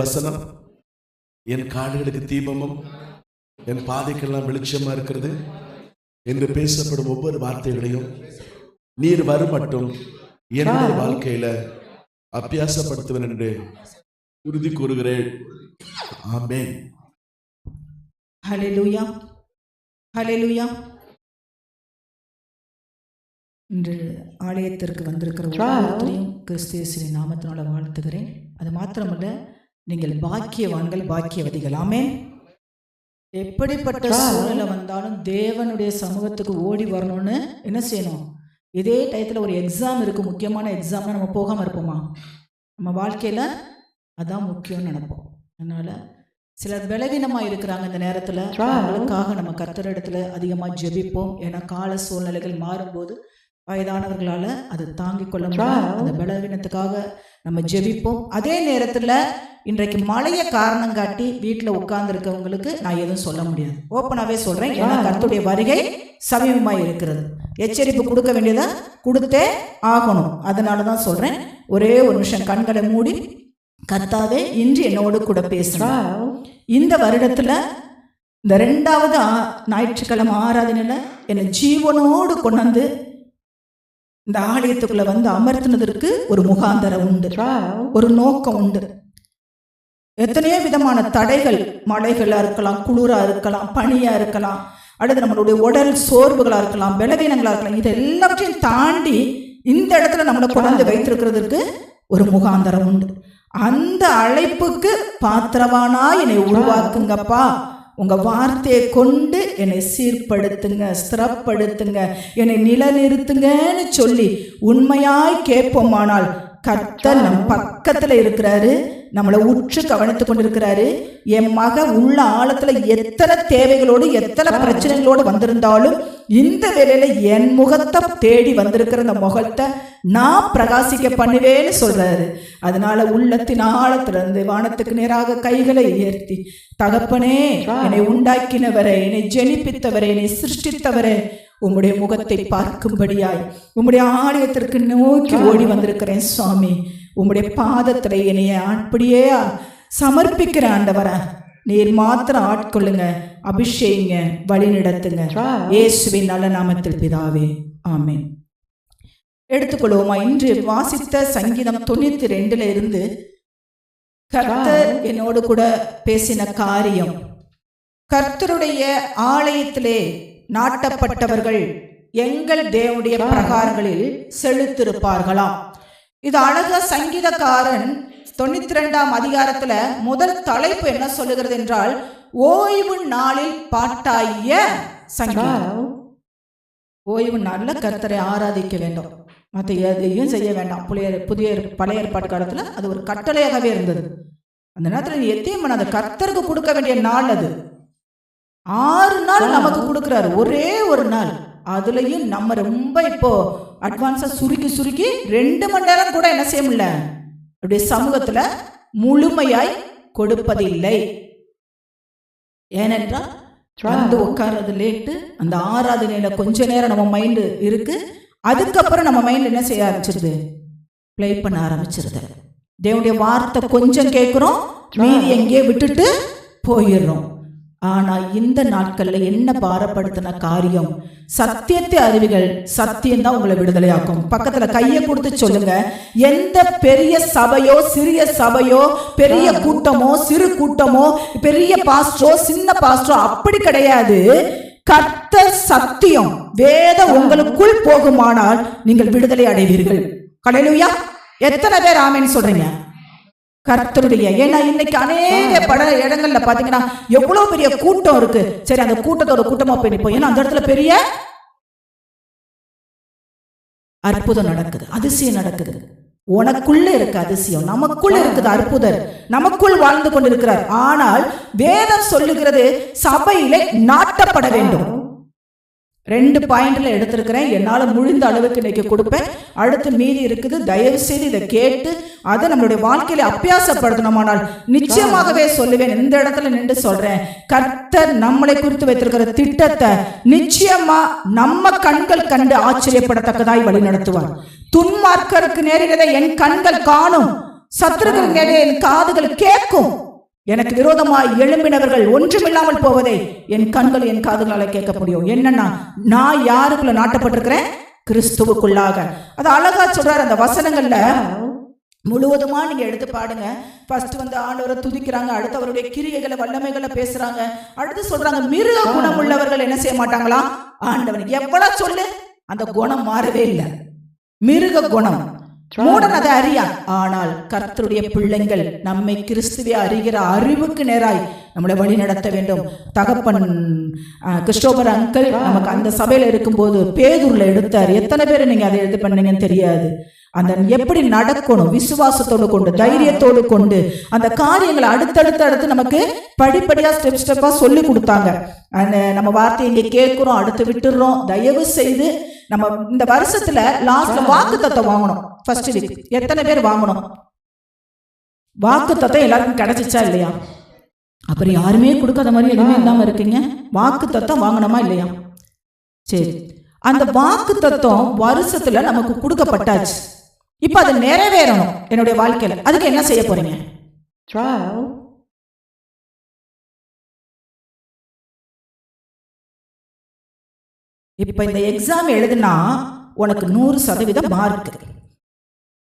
வசனம் என் கால்களுக்கு தீபமும் என் பாதைக்கெல்லாம் வெளிச்சமா இருக்கிறது என்று பேசப்படும் ஒவ்வொரு வார்த்தைகளையும் நீர் வரும் மட்டும் என்னுடைய வாழ்க்கையில அபியாசப்படுத்துவேன் என்று உறுதி கூறுகிறேன். ஆமென். ஹல்லேலூயா, ஹல்லேலூயா. இன்று ஆலயத்திற்கு வந்திருக்கிற ஒவ்வொருத்தரையும் கிறிஸ்து இயேசுவின் நாமத்தினால வாழ்த்துகிறேன். அது மாத்திரமல்ல, நீங்கள் பாக்கியவான்கள், பாக்கியவதிகள். ஆமென். எப்படிப்பட்ட சூழ்நிலை வந்தாலும் தேவனுடைய சமூகத்துக்கு ஓடி வரணும்னு என்ன செய்யணும்? இதே டயத்தில் ஒரு எக்ஸாம் இருக்குது, முக்கியமான எக்ஸாம்னா நம்ம போகாமல் இருப்போமா? நம்ம வாழ்க்கையில் அதான் முக்கியம்னு நினைப்போம். அதனால் சிலர் பலவீனமாக இருக்கிறாங்க. இந்த நேரத்தில் அவங்களுக்காக நம்ம கர்த்தர் இடத்துல அதிகமாக ஜெபிப்போம். ஏன்னா கால சூழ்நிலைகள் மாறும்போது வயதானவர்களால் அதை தாங்கிக் கொள்ள முடியும். அந்த பலவீனத்துக்காக நம்ம ஜெபிப்போம். அதே நேரத்தில் இன்றைக்கு மழையை காரணம் காட்டி வீட்டில் உட்கார்ந்துருக்கவங்களுக்கு நான் எதுவும் சொல்ல முடியாது. ஓப்பனாகவே சொல்கிறேன். ஏன்னா கர்த்தருடைய வருகை சமீபமாக இருக்கிறது. எச்சரிப்பு கொடுக்க வேண்டியதை கொடுத்தே ஆகணும். அதனால தான் சொல்கிறேன். ஒரே ஒரு நிமிஷம் கண்களை மூடி, கர்த்தாவே இன்று என்னோடு கூட பேசுகிறேன். இந்த வருடத்தில் இந்த 2வது ஞாயிற்றுக்கிழமை ஆராதனையில் என்னை ஜீவனோடு கொண்டாந்து இந்த ஆலயத்துக்குள்ள வந்து அமர்த்தினதற்கு ஒரு முகாந்தரம் உண்டு, ஒரு நோக்கம் உண்டு. எத்தனையோ விதமான தடைகள், மழைகளா இருக்கலாம், குளிரா இருக்கலாம், பனியா இருக்கலாம், அல்லது நம்மளுடைய உடல் சோர்வுகளா இருக்கலாம், பலவீனங்களா இருக்கலாம். இது எல்லாவற்றையும் தாண்டி இந்த இடத்துல நம்மளை கொண்டாந்து வைத்திருக்கிறதுக்கு ஒரு முகாந்தரம் உண்டு. அந்த அழைப்புக்கு பாத்திரவானா என்னை உருவாக்குங்கப்பா. உங்க வார்த்தையை கொண்டு என்னை சீர்படுத்துங்க, ஸ்திரப்படுத்துங்க, என்னை நிலைநிறுத்துங்கன்னு சொல்லி உண்மையாய் கேட்போமானால் கர்த்தர் நம் பக்கத்துல இருக்கிறாரு, நம்மளை உற்று கவனித்து கொண்டிருக்கிறாரு. என் மக உள்ள ஆழத்துல எத்தனை தேவைகளோடு எத்தனை பிரச்சனைகளோடு வந்திருந்தாலும் இந்த வேளையில என் முகத்தை தேடி வந்திருக்கிற அந்த முகத்தை நான் பிரகாசிக்க பண்ணுவேன்னு சொல்றாரு. அதனால உள்ளத்தின் ஆழத்திலிருந்து வானத்துக்கு நேராக கைகளை உயர்த்தி, தகப்பனே, என்னை உண்டாக்கினவரே, என்னை ஜெனிப்பித்தவரே, என்னை சிருஷ்டித்தவரே, உம்முடைய முகத்தை பார்க்கும்படியாய் உம்முடைய ஆலயத்திற்கு நோக்கி ஓடி வந்திருக்கிறேன் சுவாமி. உம்முடைய பாதத்துல என்னைய அப்படியே சமர்ப்பிக்கிற ஆண்டவரே, நீர் மாத்திரம் ஆட்கொள்ளுங்க, அபிஷேகிங்க, வழி நடத்துங்க. இயேசுவின் நல்ல நாமத்தில் பிதாவே, ஆமென். எடுத்துக்கொள்வோமா? இன்று வாசித்த சங்கீதம் 92 இருந்து கர்த்தர் என்னோடு கூட பேசின காரியம். கர்த்தருடைய ஆலயத்திலே நாட்டப்பட்டவர்கள் எங்கள் தேவனுடைய பிரகாரங்களில் செலுத்திருப்பார்களாம். இது அழகா சங்கீதக்காரன் 92ஆம் அதிகாரத்துல முதல் தலைப்பு என்ன சொல்லுகிறது என்றால், ஓய்வு நாளில் பாட்டாகிய சங்கீதம். ஓய்வு நாளில் கர்த்தரை ஆராதிக்க வேண்டும், மற்ற எதையும் செய்ய வேண்டாம். பழைய ஏற்பாட்டு காலத்துல அது ஒரு கட்டளையாகவே இருந்தது. அந்த நேரத்தில் நீ எத்தையும் பண்ணாத, கர்த்தருக்கு கொடுக்க வேண்டிய நாள் அது. 6 நாள் நமக்கு கொடுக்குறாரு, ஒரே ஒரு நாள். அதுலயும் நம்ம ரொம்ப இப்போ அட்வான்ஸா சுருக்கி 2 மணி நேரம் கூட என்ன செய்ய முடியல, அப்படியே சமூகத்துல முழுமையாய் கொடுப்பதில்லை. ஏனென்றால் வந்து உட்கார்றது லேட்டு. அந்த ஆராதனையில கொஞ்ச நேரம் நம்ம மைண்டு இருக்கு, அதுக்கப்புறம் நம்ம மைண்ட் என்ன செய்ய ஆரம்பிச்சிருது, பிளே பண்ண ஆரம்பிச்சிருது. தேவனுடைய வார்த்தை கொஞ்சம் கேட்கிறோம், மீதி எங்கேயே விட்டுட்டு போயிடுறோம். ஆனா இந்த நாட்கள்ல என்ன பாரப்படுத்தின காரியம், சத்தியத்தை அறிவிகள், சத்தியம்தான் உங்களை விடுதலையாக்கும். பக்கத்துல கையை கொடுத்து சொல்லுங்க, எந்த பெரிய சபையோ சிறிய சபையோ, பெரிய கூட்டமோ சிறு கூட்டமோ, பெரிய பாஸ்டரோ சின்ன பாஸ்டரோ அப்படி கிடையாது. கர்த்தர் சத்தியம் வேதம் உங்களுக்குள் போகுமானால் நீங்கள் விடுதலை அடைவீர்கள். ஹல்லேலூயா. எத்தனை பேர் ஆமென் சொல்றீங்க? கர்த்தருடைய, ஏன்னா இன்னைக்கு அநேக பல இடங்கள்ல பாத்தீங்கன்னா எவ்வளவு பெரிய கூட்டம் இருக்கு. சரி, அந்த கூட்டத்தோட கூட்டமா போய் நிற்போம். ஏன்னா அந்த இடத்துல பெரிய அற்புதம் நடக்குது, அதிசயம் நடக்குது. உனக்குள்ள இருக்கு அதிசயம், நமக்குள்ள இருக்குது அற்புதர், நமக்குள் வாழ்ந்து கொண்டிருக்கிறார். ஆனால் வேதம் சொல்லுகிறது சபையிலே நாட்டப்பட வேண்டும். 2 பாயிண்ட்ல எடுத்திருக்கிறேன். என்னால முடிந்த அளவுக்கு இன்னைக்கு கொடுப்பேன். அடுத்து மீதி இருக்குது. தயவு செய்து இதை கேட்டு அதை நம்மளுடைய வாழ்க்கையில அபியாசப்படுத்தணுமானால் நிச்சயமாகவே சொல்லுவேன். இந்த இடத்துல நின்று சொல்றேன், கர்த்தர் நம்மளை குறித்து வைத்திருக்கிற திட்டத்தை நிச்சயமா நம்ம கண்கள் கண்டு ஆச்சரியப்படத்தக்கதாய் வழி நடத்துவார். துன்மார்க்கருக்கு நேரிடதை என் கண்கள் காணும், சத்துருக்கள் என் காதுகள் கேட்கும். எனக்கு விரோதமாய் எழும்பினவர்கள் ஒன்றுமில்லாமல் போவதை என் கண்கள் என் காதுகளால கேட்க முடியும். என்னன்னா, நான் யாருக்குள்ள நாட்டப்பட்டிருக்கிறேன்? கிறிஸ்துவுக்குள்ளாக. அது அழகா சொல்றாரு அந்த வசனங்கள்ல. முழுவதுமா நீங்க எடுத்து பாடுங்க. ஃபர்ஸ்ட் ஆண்டவரை துதிக்கிறாங்க, அடுத்து அவருடைய கிரியைகளை வல்லமைகளை பேசுறாங்க, அடுத்து சொல்றாங்க மிருக குணம் உள்ளவர்கள் என்ன செய்ய மாட்டாங்களா ஆண்டவனுக்கு. எவ்வளவு சொல்லு, அந்த குணம் மாறவே இல்லை. மிருக குணம் மூடன் அதை அறியான். ஆனால் கர்த்தருடைய பிள்ளைகள் நம்மை கிறிஸ்துவை அறிகிற அறிவுக்கு நேராய் நம்மளை வழி நடத்த வேண்டும். தகப்பன் கிறிஸ்டோபர் அங்கிள் நமக்கு அந்த சபையில இருக்கும்போது பேதுருல எடுத்தார். எத்தனை பேர் நீங்க அதை எடுத்து பண்ணீங்கன்னு தெரியாது. அந்த எப்படி நடக்கணும், விசுவாசத்தோடு கொண்டு தைரியத்தோடு கொண்டு அந்த காரியங்களை அடுத்தடுத்து நமக்கு படிப்படியா ஸ்டெப்பா சொல்லி கொடுத்தாங்க. நம்ம வார்த்தை இங்க கேட்கிறோம், அடுத்து விட்டுடுறோம். தயவு செய்து நம்ம இந்த வருஷத்துல லாஸ்ட்ல வாக்குத்தத்தம் வாங்கணும். ஃபர்ஸ்ட் வீக் எத்தனை பேர் வாங்கணும்? வாக்குத்தத்தம் எல்லாருக்கும் கிடைச்சிச்சா இல்லையா? அப்புறம் யாருமே கொடுக்காத மாதிரி எதுவுமே இல்லாம இருக்கீங்க. வாக்குத்தத்தம் வாங்கணுமா இல்லையா? சரி, அந்த வாக்குத்தத்தம் வருஷத்துல நமக்கு கொடுக்கப்பட்டாச்சு. இப்ப அது நிறைவேறணும் என்னுடைய வாழ்க்கையில. அதுக்கு என்ன செய்ய போறீங்க? இப்ப இந்த எக்ஸாம் எழுதுனா உனக்கு 100% மார்க்.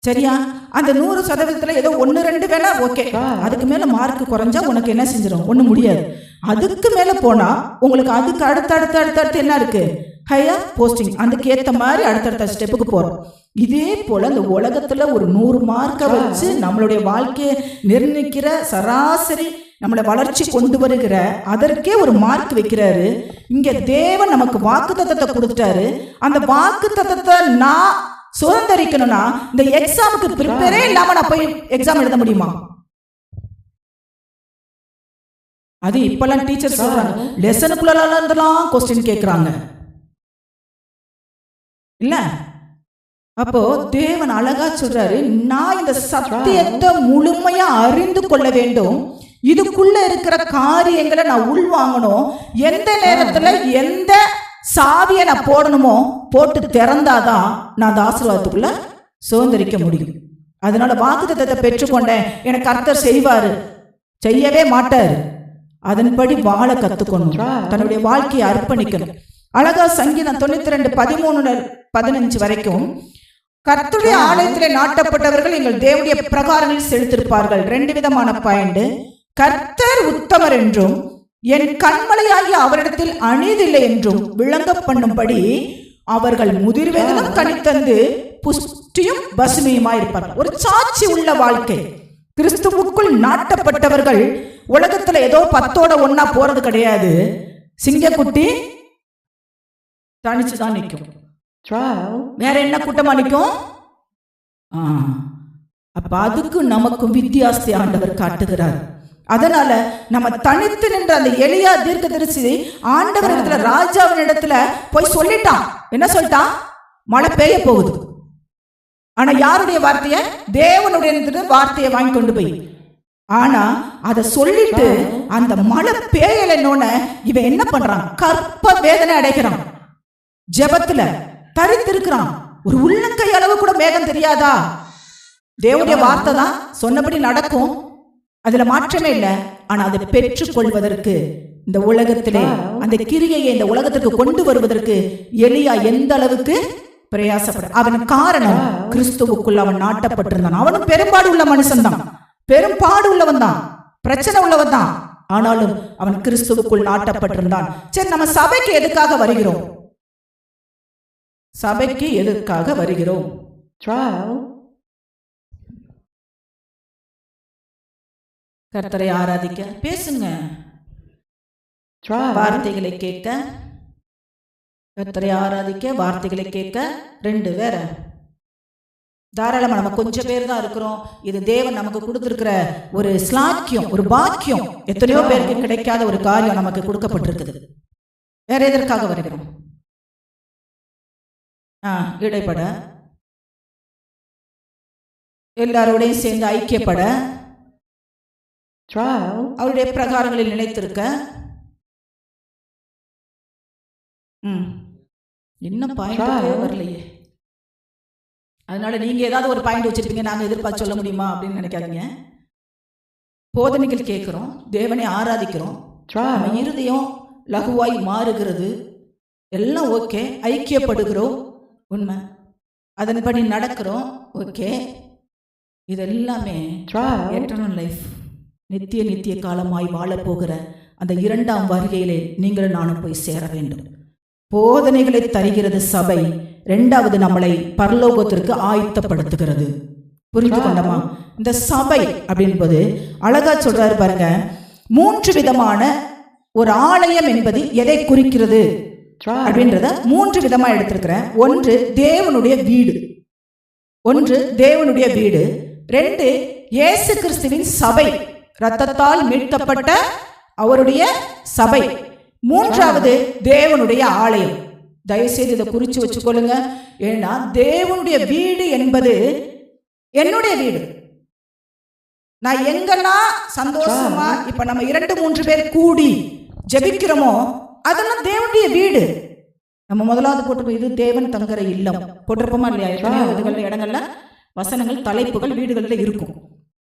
சரியா? அந்த 100%ல ஏதோ 1-2 வேணா ஓகே. அதுக்கு மேல மார்க் குறைஞ்சா உனக்கு என்ன செஞ்சிடும்? ஒண்ணு முடியாது. அதுக்கு மேல போனா உங்களுக்கு அதுக்கு அடுத்தடுத்து என்ன இருக்கு? Higher posting. அதுக்கு ஏத்த மாதிரி அடுத்தடுத்த ஸ்டெப்புக்கு போறோம். இதே போல இந்த உலகத்துல ஒரு 100 மார்க்கை வச்சு நம்மளுடைய வாழ்க்கையை நிர்ணயிக்கிற சராசரி நம்மளை வளர்ச்சி கொண்டு வருகிற அதற்கே ஒரு மார்க் வைக்கிறாரு. இங்க தேவன் நமக்கு வாக்குத்தத்தத்தை கொடுத்துட்டாரு. அந்த வாக்குத்தத்தத்தை நான் சுதந்திரிக்கணும்னா இந்த எக்ஸாமுக்கு ப்ரிப்பேரே இல்லாம நான் போய் எக்ஸாம் எழுத முடியுமா? அது இப்பெல்லாம் டீச்சர் சொல்றாங்க, லெசனுக்குள்ளலாம் கொஸ்டின் கேட்கிறாங்க இல்ல. அப்போ தேவன் அழகா சொல்றாரு, நான் இந்த சத்தியத்தை முழுமையா அறிந்து கொள்ள வேண்டும். இதுக்குள்ள இருக்கிற காரியங்களை நான் உள்வாங்கணும். எந்த நேரத்துல எந்த சாவியை நான் போடணுமோ போட்டு திறந்தாதான் நான் அந்த ஆசீர்வாதத்துக்குள்ள சுதந்திரிக்க முடியும். அதனால வாக்குத்தத்தத்தை பெற்றுக்கொண்டேன், எனக்கு கர்த்தர் செய்வாரு, செய்யவே மாட்டாரு. அதன்படி வாழ கத்துக்கணும், தன்னுடைய வாழ்க்கையை அர்ப்பணிக்கணும். அழகா சங்கீதம் 92:13-15 வரைக்கும், கர்த்தருடைய ஆலயத்திலே நாட்டப்பட்டவர்கள் எங்கள் தேவனுடைய பிரகாரங்களில் செலுத்திருப்பார்கள். 2 விதமான பாயிண்ட். கர்த்தர் உத்தமர் என்றும் என் கண்மலையாகிய அவரிடத்தில் அநீதில்லை என்றும் விளங்க பண்ணும்படி அவர்கள் முதிர்வதிலும் கனித்தந்து புஷ்டியும் பசுமையுமாயிருப்பார்கள். ஒரு சாட்சி உள்ள வாழ்க்கை. கிறிஸ்துவுக்குள் நாட்டப்பட்டவர்கள் உலகத்துல ஏதோ 10ஓட 1 போறது கிடையாது. சிங்கக்குட்டி தனிச்சுதான் நிற்கும். வேற என்ன கூட்டமா நிற்கும்? அப்ப அதுக்கு நமக்கும் வித்தியாசத்தை ஆண்டவர் காட்டுகிறார். அதனால நம்ம தனித்து நின்ற அந்த எலியா தீர்க்கதரிசி ஆண்டவர் இடத்துல, ராஜாவின் இடத்துல போய் சொல்லிட்டான். என்ன சொல்லிட்டான்? மழை பெய்ய போகுது. ஆனா யாருடைய வார்த்தைய? தேவனுடைய வார்த்தையை வாங்கி கொண்டு போய். ஆனா அத சொல்லிட்டு அந்த மழை பெய்யலன்னோன இவன் என்ன பண்றான்? கற்ப வேதனை அடைகிறான். ஜெபத்துல தரித்திருக்கிறான். ஒரு உள்ளங்கை அளவு கூட மேகம் தெரியாதா? தேவனுடைய வார்த்தை தான் சொன்னபடி நடக்கும், அதுல மாற்றமே இல்லை. ஆனா அதை பெற்றுக் கொள்வதற்கு இந்த உலகத்திலே அந்த கிரியையை இந்த உலகத்திற்கு கொண்டு வருவதற்கு எலியா எந்த அளவுக்கு பிரயாசப்பட, அவன் காரணம் கிறிஸ்துவுக்குள் அவன் நாட்டப்பட்டிருந்தான். அவனும் பெரும்பாடு உள்ள மனுஷன் தான், பெரும்பாடு உள்ளவன் தான், பிரச்சனை உள்ளவன் தான். ஆனாலும் அவன் கிறிஸ்துவுக்குள் நாட்டப்பட்டிருந்தான். சரி, நம்ம சபைக்கு எதுக்காக வருகிறோம்? சபைக்கு எதுக்காக வருகிறோம்? கர்த்தரை ஆராதிக்க, பேசுங்க, வார்த்தைகளை கேட்க. கர்த்தரை ஆராதிக்க, வார்த்தைகளை கேட்க. 2 வேற. தாராளமா நம்ம கொஞ்சம் பேர் தான் இருக்கிறோம். இது தேவன் நமக்கு கொடுத்திருக்கிற ஒரு ஸ்லாக்கியம், ஒரு பாக்கியம். எத்தனையோ பேருக்கு கிடைக்காத ஒரு காரியம் நமக்கு கொடுக்கப்பட்டிருக்குது. வேற எதற்காக வருகிறோம்? இடைப்பட, எல்லாரோடையும் சேர்ந்து ஐக்கியப்பட, அவருடைய பிரகாரங்களில் நிலைத்திருக்க. இன்னும் பாயிண்ட் வரலையே. அதனால நீங்க ஏதாவது ஒரு பாயிண்ட் வச்சிருப்பீங்க, நாங்க எதிர்பார்த்து சொல்ல முடியுமா அப்படின்னு நினைக்காதீங்க. போதனைகள் கேட்கிறோம், தேவனை ஆராதிக்கிறோம், நம்ம இருதயம் லகுவாய் மாறுகிறது, எல்லாம் ஓகே, ஐக்கியப்படுகிறோம், உண்மை, அதன்படி நடக்கிறோம், ஓகே. இதெல்லாமே எட்டர்னல் லைஃப், நித்திய காலமாய் வாழப் போகிற அந்த 2ஆம் வருகையிலே நீங்களும் நானும் போய் சேர வேண்டும். போதனைகளை தருகிறது சபை, 2வது நம்மளை பரலோகத்திற்கு ஆயத்தப்படுத்துகிறது. புரிந்து கொண்டமா? இந்த சபை அப்படின்பது அழகா சொல்றாரு பாருங்க, 3 விதமான ஒரு ஆலயம் என்பது எதை குறிக்கிறது அப்படின்றத 3 விதமா எடுத்திருக்கிறேன். 1 தேவனுடைய வீடு, 2 இயேசு கிறிஸ்துவின் சபை, இரத்தத்தால் மீட்கப்பட்ட அவருடைய சபை, 3வது தேவனுடைய ஆலயம். தயவுசெய்து இதை குறிச்சு வச்சுக்கொள்ளுங்க. ஏன்னா தேவனுடைய வீடு என்பது என்னுடைய வீடு. நான் எங்கெல்லாம் சந்தோஷமா இப்ப நம்ம 2-3 பேர் கூடி ஜெபிக்கிறோமோ அதெல்லாம் தேவனுடைய வீடு. நம்ம முதலாவது போட்டு இது தேவன் தங்குற இல்லம் போட்டிருப்போமா இல்லையா? எத்தனையோ இடங்கள்ல வசனங்கள், தலைப்புகள் வீடுகள்ல இருக்கும்.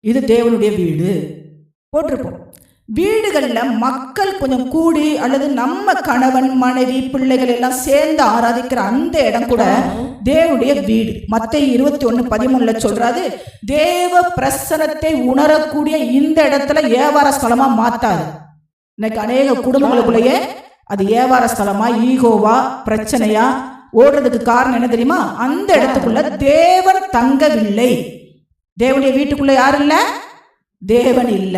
இது தேவனுடைய வீடு போட்டிருப்போம். வீடுகள்ல மக்கள் கொஞ்சம் கூடி அல்லது நம்ம கணவன் மனைவி பிள்ளைகள் எல்லாம் சேர்ந்து ஆராதிக்கிற அந்த இடம் கூட தேவனுடைய வீடு. மத்தேயு 21:13 சொல்றாரு, தேவ பிரசன்னத்தை உணரக்கூடிய இந்த இடத்துல வியாபார ஸ்தலமா மாத்தாது. இன்னைக்கு அநேக குடும்பங்களுக்குள்ளேயே அது வியாபார ஸ்தலமா, ஈகோவா, பிரச்சனையா ஓடுறதுக்கு காரணம் என்ன தெரியுமா? அந்த இடத்துக்குள்ள தேவன் தங்கவில்லை. தேவனுடைய வீட்டுக்குள்ள யாரும் இல்ல, தேவன் இல்ல,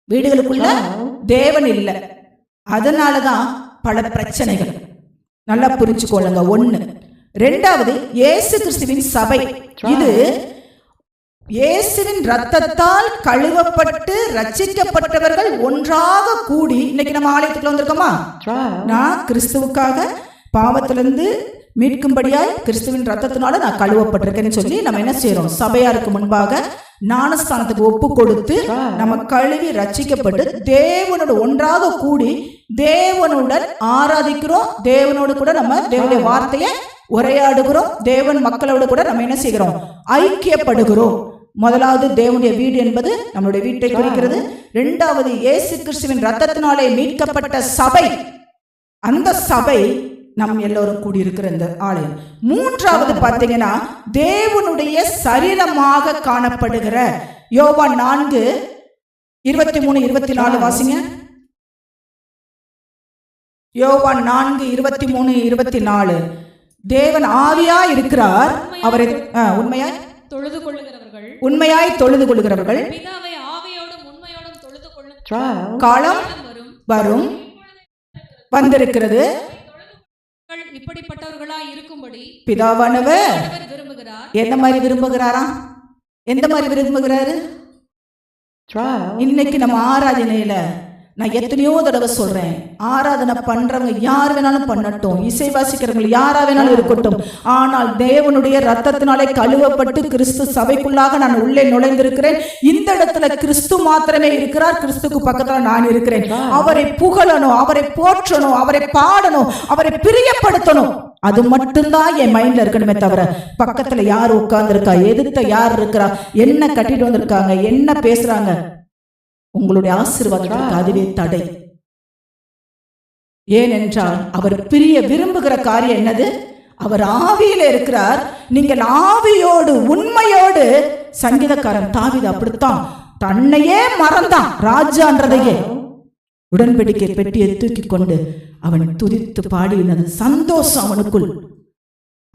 வீடுகளுக்குள்ள தேவன் இல்லை. அதனாலதான் பல பிரச்சனைகள். நல்லா புரிஞ்சுக்கொள்ளுங்க. 1. 2வது இயேசு கிறிஸ்துவின் சபை. இது இயேசுவின் ரத்தத்தால் கழுவப்பட்டு ரட்சிக்கப்பட்டவர்கள் ஒன்றாக கூடி, இன்னைக்கு நம்ம ஆலயத்துக்குள்ள வந்திருக்கோமா? நான் கிறிஸ்துவுக்காக பாவத்திலிருந்து மீட்கும்படியாய் கிறிஸ்துவின் ரத்தத்தினால நான் கழுவப்பட்டிருக்கேன்னு சொல்லி நம்ம என்ன செய்யறோம்? சபையாருக்கு முன்பாக ஞானஸ்தானத்துக்கு ஒப்பு கொடுத்து நம்ம கழுவி ரட்சிக்கப்பட்டு தேவனோடு ஒன்றாக கூடி தேவனுடன் ஆராதிக்கிறோம். தேவனோடு கூட நம்ம தேவனுடைய வார்த்தையை உரையாடுகிறோம். தேவன் மக்களோடு கூட நம்ம என்ன செய்கிறோம்? ஐக்கியப்படுகிறோம். முதலாவது தேவனுடைய வீடு என்பது நம்மளுடைய வீட்டை குறிக்கிறது. 2வது இயேசு கிறிஸ்துவின் ரத்தத்தினாலே மீட்கப்பட்ட சபை, அந்த சபை நம் எல்லோரும் கூடியிருக்கிற இந்த ஆலயம். 3வது பார்த்தீங்கன்னா தேவனுடைய சரீரமாக காணப்படுகிற யோவான் 4:23-24 வாசிங்க. யோவான் 4:23-24. தேவன் ஆவியா இருக்கிறார், அவரை உண்மையாய் தொழுது கொள்ளுகிறவர்கள் பிதாவை ஆவியோடும் உண்மையோடும் தொழுது கொள்ளும் காலம் வரும் வந்திருக்கிறது. இப்படிப்பட்டவர்களாய் இருக்கும்படி பிதாவானவர் விரும்புகிறார். என்ன மாதிரி விரும்புகிறாராம்? எந்த மாதிரி விரும்புகிறாரு? இன்னைக்கு நம்ம ஆராதனையில நான் எத்தனையோ தடவை சொல்றேன், ஆராதனை பண்றவங்க யார் வேணாலும் பண்ணட்டும், இசை வாசிக்கிறவங்க யாரா வேணாலும் இருக்கட்டும், ஆனால் தேவனுடைய ரத்தத்தினாலே கழுவப்பட்டு கிறிஸ்து சபைக்குள்ளாக நான் உள்ளே நுழைந்திருக்கிறேன். இந்த இடத்துல கிறிஸ்து மாத்திரமே இருக்கிறார், கிறிஸ்துக்கு பக்கத்துல நான் இருக்கிறேன். அவரை புகழணும், அவரை போற்றணும், அவரை பாடணும், அவரை பிரியப்படுத்தணும். அது மட்டும்தான் என் மைண்ட்ல இருக்கணுமே தவிர பக்கத்துல யார் உட்கார்ந்து இருக்கா, எதிர்த்த யார் இருக்கிறா, என்ன கட்டிட்டு வந்திருக்காங்க, என்ன பேசுறாங்க, உங்களுடைய ஆசீர்வாதத்துக்கு அதுவே தடை. ஏனென்றால் அவர் பிரிய விரும்புகிற காரியம் என்னது? அவர் ஆவியில இருக்கிறார். நீங்கள் ஆவியோடு உண்மையோடு, சங்கீதக்காரன் தாவீது அப்படித்தான் தன்னையே மறந்தான், ராஜான்றதையே. உடன்படிக்கை பெட்டியை தூக்கி கொண்டு அவன் துதித்து பாடினது சந்தோஷம் அவனுக்குள்.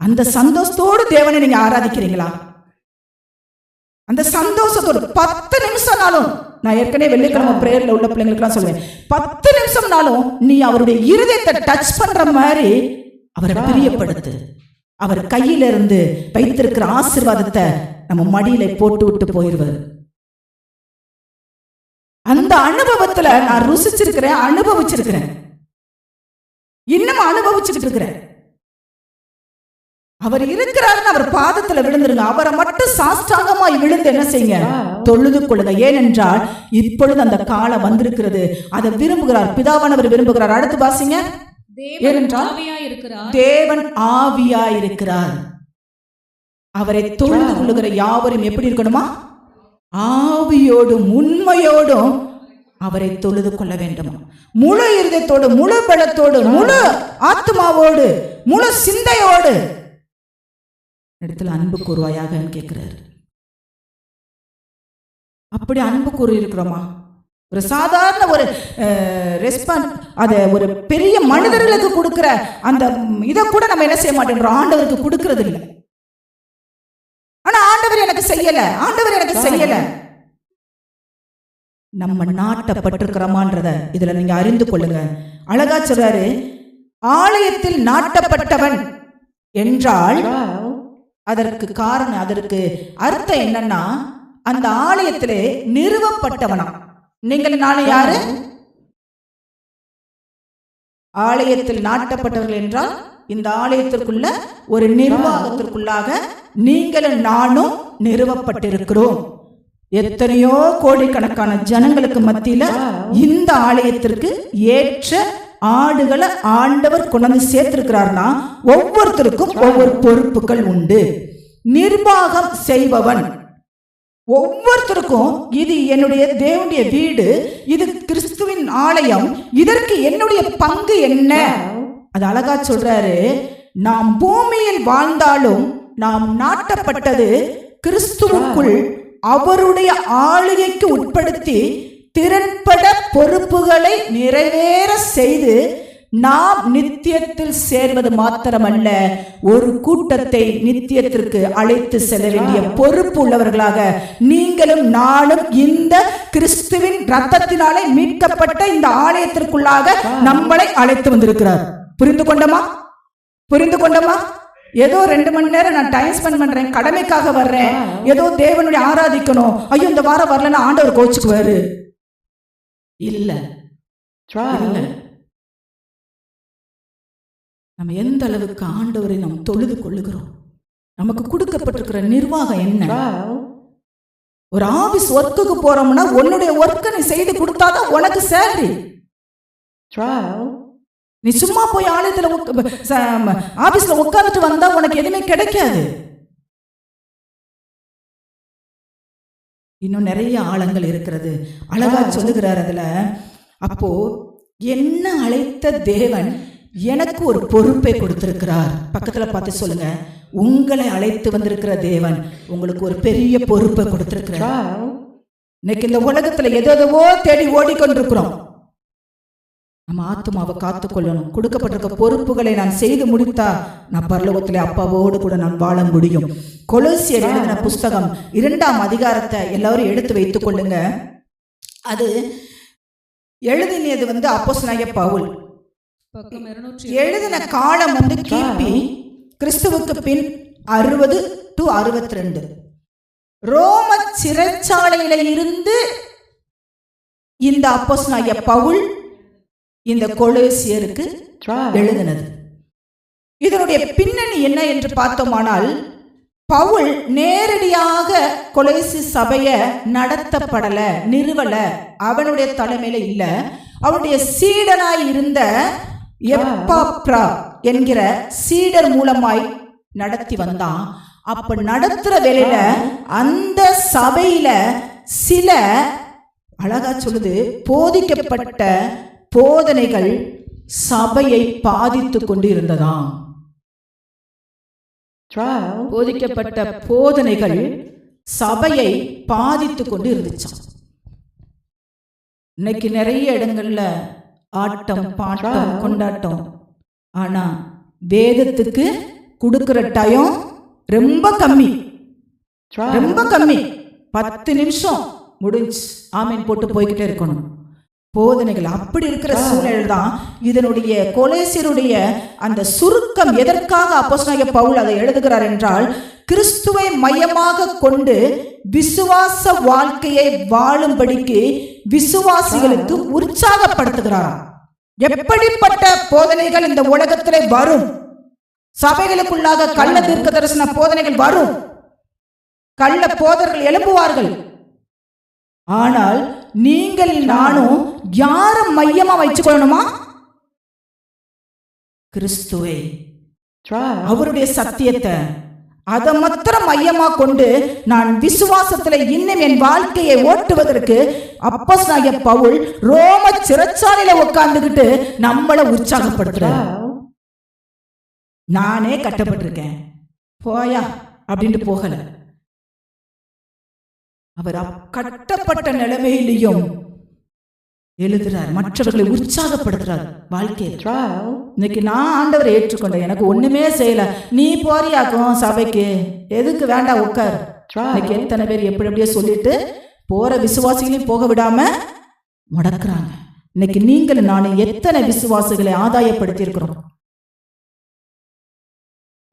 அந்த சந்தோஷத்தோடு தேவனை நீங்க ஆராதிக்கிறீங்களா? அந்த சந்தோஷத்தோடு 10 நிமிஷம்னாலும், நான் ஏற்கனவே வெள்ளிக்கிழமை பிரேயர்ல உள்ள பிள்ளைங்களுக்குலாம் சொல்லுவேன், 10 நிமிஷம்னாலும் நீ அவருடைய இருதயத்தை டச் பண்ற மாதிரி அவரை பிரியப்படுத்து. அவர் கையில இருந்து வைத்திருக்கிற ஆசீர்வாதத்தை நம்ம மடியில போட்டு விட்டு போயிடுவார். அந்த அனுபவத்துல நான் ருசிச்சிருக்கிறேன், அனுபவிச்சிருக்கிறேன், இன்னும் அனுபவிச்சுட்டு இருக்கிறேன். அவர் இருக்கிறாருன்னு அவர் பாதத்துல விழுந்துருங்க. அவரை மட்டும் சாஷ்டாங்கமாய் விழுந்து என்ன செய்யுங்க? தொழுது கொள்ளுங்க. ஏனென்றால் இப்பொழுது அந்த காலம் வந்திருக்கிறது, அதை விரும்புகிறார், பிதாவானவர் விரும்புகிறார். அடுத்து வாசிங்க. ஏனென்றால் தேவன் ஆவியாயிருக்கிறார். அவரை தொழுது கொள்ளுகிற யாவரும் எப்படி இருக்கணுமா? ஆவியோடும் உண்மையோடும் அவரை தொழுது கொள்ள வேண்டுமா? முழு இருதயத்தோடு, முழு பலத்தோடு, முழு ஆத்மாவோடு, முழு சிந்தையோடு இடத்துல அன்பு கூறுவாயாக கேட்கிறார். அப்படி அன்பு கூறி இருக்கிறோமா? ஒரு சாதாரண ஒரு ரெஸ்பான்ஸ், அதை ஒரு பெரிய மனிதர்களுக்கு கொடுக்கிற அந்த இதை கூட நம்ம என்ன செய்ய மாட்டேங்கிறோம், ஆண்டவருக்கு கொடுக்கறது இல்லை. ஆனா ஆண்டவர் எனக்கு செய்யல, ஆண்டவர் எனக்கு செய்யல. நம்ம நாட்டப்பட்டிருக்கிறோமான்றத இதுல நீங்க அறிந்து கொள்ளுங்க. அழகா சொல்றாரு, ஆலயத்தில் நாட்டப்பட்டவன் என்றால் அதற்கு காரணம், அதற்கு அர்த்தம் என்னன்னா, அந்த ஆலயத்திலே நிறுவப்பட்டவனா. நீங்கள் நானும் யாரு? ஆலயத்தில் நாட்டப்பட்டவர்கள் என்றால் இந்த ஆலயத்திற்குள்ள ஒரு நிர்வாகத்திற்குள்ளாக நீங்களும் நானும் நிறுவப்பட்டிருக்கிறோம். எத்தனையோ கோடிக்கணக்கான ஜனங்களுக்கு மத்தியில இந்த ஆலயத்திற்கு ஏற்ற ஆடுகளை ஆண்டவர் கொண்டு சேர்த்திருக்கிறார்னா ஒவ்வொருத்தருக்கும் ஒவ்வொரு பொறுப்புகள் உண்டு. நிர்வாகம் செய்பவன் ஒவ்வொருத்தருக்கும், இது என்னுடைய தேவனுடைய வீடு, இது கிறிஸ்துவின் ஆலயம், இதற்கு என்னுடைய பங்கு என்ன? அது அழகா சொல்றாரு. நாம் பூமியில் வாழ்ந்தாலும் நாம் நாட்டப்பட்டது கிறிஸ்துவுக்குள் அவருடைய ஆளுகைக்கு உட்படுத்தி திறன்பட பொறுப்புகளை நிறைவேற செய்து நாம் நித்தியத்தில் சேர்வது மாத்திரமல்ல, ஒரு கூட்டத்தை நித்தியத்திற்கு அழைத்து செல்ல வேண்டிய பொறுப்பு உள்ளவர்களாக நீங்களும் நானும் இந்த கிறிஸ்துவின் இரத்தத்தினாலே மீட்கப்பட்ட இந்த ஆலயத்திற்குள்ளாக நம்மளை அழைத்து வந்திருக்கிறார். புரிந்து கொண்டோமா? புரிந்து கொண்டோமா? ஏதோ 2 மணி நேரம் நான் டைம் ஸ்பெண்ட் பண்றேன், கடமைக்காக வர்றேன், ஏதோ தேவனுடைய ஆராதிக்கணும், ஐயோ இந்த வாரம் வரலன்னா ஆண்டவர் கோச்சுக்குவாரு. இல்ல இல்ல. நம்ம எந்த அளவுக்கு ஆண்டவரை நாம் தொழுது கொள்ளுகிறோம்? நமக்கு கொடுக்கப்பட்டிருக்கிற நிர்வாகம் என்ன? ஒரு ஆபீஸ் ஒர்க்குக்கு போறோம்னா உன்னுடைய ஒர்க்கை நீ செய்து கொடுத்தாதான் உனக்கு சேலரி. நீ சும்மா போய் ஆலயத்துல ஆபீஸ்ல உட்கார்ந்துட்டு வந்தா உனக்கு எதுவுமே கிடைக்காது. இன்னும் நிறைய ஆழங்கள் இருக்கிறது. அழகா சொல்லுகிறார் அதுல. அப்போ என்ன அழைத்த தேவன் எனக்கு ஒரு பொறுப்பை கொடுத்திருக்கிறார். பக்கத்துல பார்த்து சொல்லுங்க, உங்களை அழைத்து வந்திருக்கிற தேவன் உங்களுக்கு ஒரு பெரிய பொறுப்பை கொடுத்திருக்கிறார். இன்னைக்கு இந்த உலகத்துல எதோ தேடி ஓடிக்கொண்டிருக்கிறோம். நம்ம ஆத்மாவை காத்துக்கொள்ளணும். கொடுக்கப்பட்டிருக்க பொறுப்புகளை நான் செய்து முடித்தா நான் பரலோகத்திலே அப்பாவோடு கூட நான் வாழ முடியும். கொலோசியர் எழுதின புஸ்தகம் 2ஆம் அதிகாரத்தை எல்லாரும் எடுத்து வைத்துக் கொள்ளுங்க. அது எழுதினது அப்போஸ்தலனாகிய பவுல். எழுதின காலம் கிபி கிறிஸ்துவுக்கு பின் 60 to 62. ரோம சிறைச்சாலையில இருந்து இந்த அப்போஸ்தலனாகிய பவுல் இந்த கொலோசியருக்கு எழுதினது. இதனுடைய பின்னணி என்ன என்று பார்த்தோமானால், பவுல் நேரடியாக கொலோசி சபைய நடத்தப்படல, நிறுவல, அவனுடைய தலைமையில இல்ல, அவனுடைய சீடனாய் இருந்த எப்பாப்ரா என்கிற சீடர் மூலமாய் நடத்தி வந்தான். அப்ப நடத்துற வேலையில அந்த சபையில சில, அழகா சொல்லுது, போதிக்கப்பட்ட போதனைகள் சபையை பாதித்து கொண்டு இருந்ததாம். போதிக்கப்பட்ட போதனைகள் சபையை பாதித்து கொண்டு இருந்துச்சாம். இன்னைக்கு நிறைய இடங்கள்ல ஆட்டம், பாட்டம், கொண்டாட்டம். ஆனா வேதத்துக்கு கொடுக்கிற டைம் ரொம்ப கம்மி, ரொம்ப கம்மி. 10 நிமிஷம் முடிஞ்சு ஆமீன் போட்டு போய்கிட்டே இருக்கணும். போதனைகள் அப்படி இருக்கிற சூழ்நிலை தான் இதனுடைய கொலோசியருடைய அந்த சுருக்கம். எதற்காக அப்போஸ்தலனாகிய பவுல் அதை எழுதுகிறார் என்றால், கிறிஸ்துவை மையமாக கொண்டு விசுவாச வாழ்க்கையை வாழும்படிக்கு விசுவாசிகளுக்கு உற்சாகப்படுத்துகிறார். எப்படிப்பட்ட போதனைகள் இந்த உலகத்திலே வரும்? சபைகளுக்குள்ளாக கள்ள தீர்க்க தரிசன போதனைகள் வரும், கள்ள போதர்கள் எழும்புவார்கள். ஆனால் நீங்கள் நானும் யார மையமா வச்சுக்கொள்ளணுமா? கிறிஸ்துவை, அவருடைய சத்தியத்தை, அதை மாத்திரம் மையமா கொண்டு நான் விசுவாசத்துல இன்னும் என் வாழ்க்கையை ஓட்டுவதற்கு அப்போஸ்தலனாகிய பவுல் ரோம சிறைச்சாலையில உட்கார்ந்துகிட்டு நம்மளை உற்சாகப்படுத்துறார். நானே கட்டப்பட்டிருக்கேன் போயா அப்படின்ட்டு போகல. அவர் கட்டப்பட்ட நிலைமையிலையும் எழுதுறார், மற்றவர்களை உற்சாகப்படுத்துறார் வாழ்க்கையில. இன்னைக்கு நான் ஆண்டவரை ஏற்றுக்கொண்டேன், எனக்கு ஒண்ணுமே செய்யல, நீ போறியாக்கும் சபைக்கு, எதுக்கு வேண்டாம் உட்கார். இன்னைக்கு எத்தனை பேர் எப்படி எப்படியே சொல்லிட்டு போற விசுவாசிகளையும் போக விடாம முடக்குறாங்க. இன்னைக்கு நீங்கள் நானும் எத்தனை விசுவாசிகளை ஆதாயப்படுத்தி இருக்கிறோம்,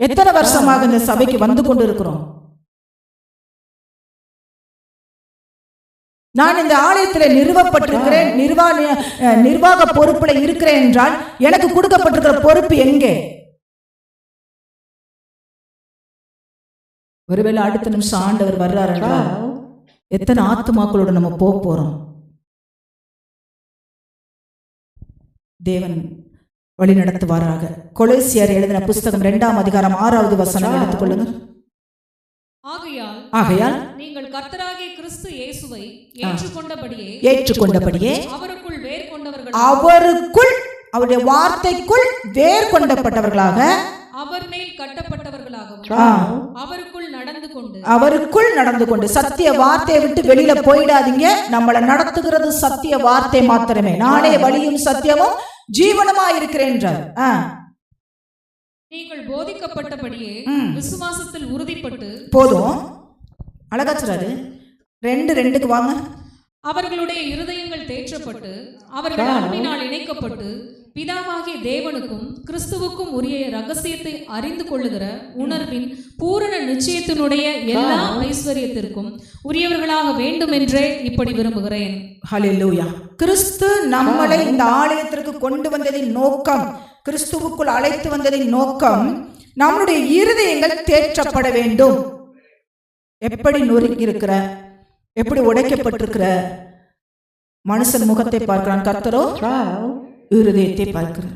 எத்தனை வருஷமாக இந்த சபைக்கு வந்து கொண்டு இருக்கிறோம். நான் இந்த ஆலயத்தில் நிறுவப்பட்டிருக்கிறேன், நிர்வாக பொறுப்புல இருக்கிறேன் என்றால் எனக்கு கொடுக்கப்பட்டிருக்கிற பொறுப்பு எங்கே? ஒருவேளை அடுத்த நிமிஷம் ஆண்டவர் வர்றாருன்னா எத்தனை ஆத்துமாக்களோட நம்ம போறோம்? தேவன் வழி நடத்துவாராக. கொலோசியர் எழுதின புஸ்தகம் 2ஆம் அதிகாரம் 6வது வசனம் எடுத்துக்கொள்ளுங்க. ஆகையால் நீங்கள் கர்த்தராகிய கிறிஸ்து இயேசுவை ஏற்றுக்கொண்டபடியே அவருக்குள் வேர் கொண்டவர்களாக, அவருக்குள் அவருடைய வார்த்தைக்குள் வேர் கொண்டப்பட்டவர்களாக, அவர் மேல் கட்டப்பட்டவர்களாகவும் அவருக்குள் நடந்து கொண்டு சத்திய வார்த்தையை விட்டு வெளியில போயிடாதீங்க. நம்மளை நடத்துகிறது சத்திய வார்த்தை மாத்திரமே. நானே வழியும் சத்தியமும் ஜீவனமா இருக்கிறேன் என்றார். நீங்கள் போதிக்கப்பட்டபடியே விசுவாசத்தில் உறுதிப்பட்டு போதும். அழகா சொல்றாரு. 2:2 வாங்க. அவர்களுடைய இருதயங்கள் தேற்றப்பட்டு அவர்கள் அன்பினால் இணைக்கப்பட்டு பிதாவாகிய தேவனுக்கும் கிறிஸ்துவுக்கும் உரிய ரகசியத்தை அறிந்து கொள்ளுகிற உணர்வின் பூரண நிச்சயத்தினுடைய எல்லா ஐஸ்வர்யத்திற்கும் உரியவர்களாக வேண்டும் என்றே இப்படி விரும்புகிறேன். ஹல்லேலூயா. கிறிஸ்து நம்மளை இந்த ஆலயத்திற்கு கொண்டு வந்ததின் நோக்கம், கிறிஸ்துவுக்குள் அழைத்து வந்ததின் நோக்கம், நம்முடைய இருதயங்கள் தேற்றப்பட வேண்டும். எப்படி நொறுங்கி இருக்கிற, எப்படி உடைக்கப்பட்டிருக்கிற மனுஷன் முகத்தை பார்க்கிறான், கர்த்தரோ இருதயத்தை பார்க்கிறார்.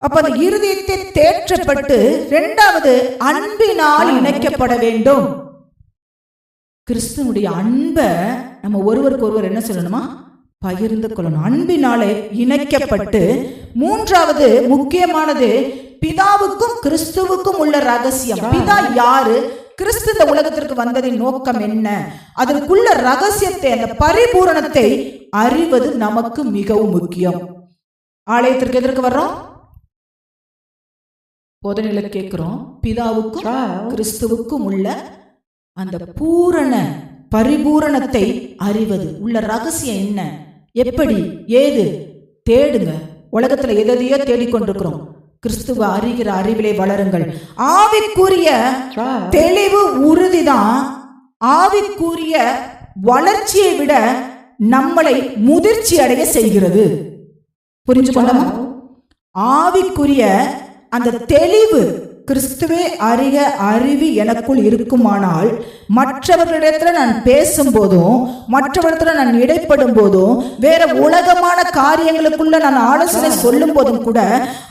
அப்ப அந்த இருதயத்தை தேற்றப்பட்டு 2வது அன்பினால் இணைக்கப்பட வேண்டும். கிறிஸ்துவனுடைய அன்பை நம்ம ஒருவருக்கு ஒருவர் என்ன சொல்லணுமா? பகிர்ந்து கொள்ளணும். அன்பினாலே இணைக்கப்பட்டு 3வது முக்கியமானது பிதாவுக்கும் கிறிஸ்துவுக்கும் உள்ள ரகசியம். பிதா யாரு, கிறிஸ்து இந்த உலகத்திற்கு வந்ததின் நோக்கம் என்ன, அதற்குள்ள ரகசியத்தை, அந்த பரிபூரணத்தை அறிவது நமக்கு மிகவும் முக்கியம். ஆலயத்திற்கு எதற்கு வர்றோம்? போதனையில கேட்கிறோம். பிதாவுக்கும் கிறிஸ்துவுக்கும் உள்ள அந்த பூரண பரிபூரணத்தை அறிவது, உள்ள ரகசியம் என்ன, எப்படி, ஏது தேடுங்க. உலகத்துல எதையோ தேடிக்கொண்டிருக்கிறோம். கிறிஸ்துவ அறிகிற அறிவிலே வளருங்கள். ஆவிக்குரிய தெளிவு உறுதிதான் ஆவிக்குரிய வளர்ச்சியை விட நம்மளை முதிர்ச்சி அடைய செய்கிறது. புரிஞ்சு கொள்ளமா? ஆவிக்குரிய அந்த தெளிவு, கிறிஸ்துவே அறிக அறிவு எனக்குள் இருக்குமானால் மற்றவர்களிடத்துல நான் பேசும்போதும், மற்றவர்களிடத்துல நான் இடைப்படும் போதும், வேற உலகமான காரியங்களுக்குள்ள நான் ஆலோசனை சொல்லும் போதும் கூட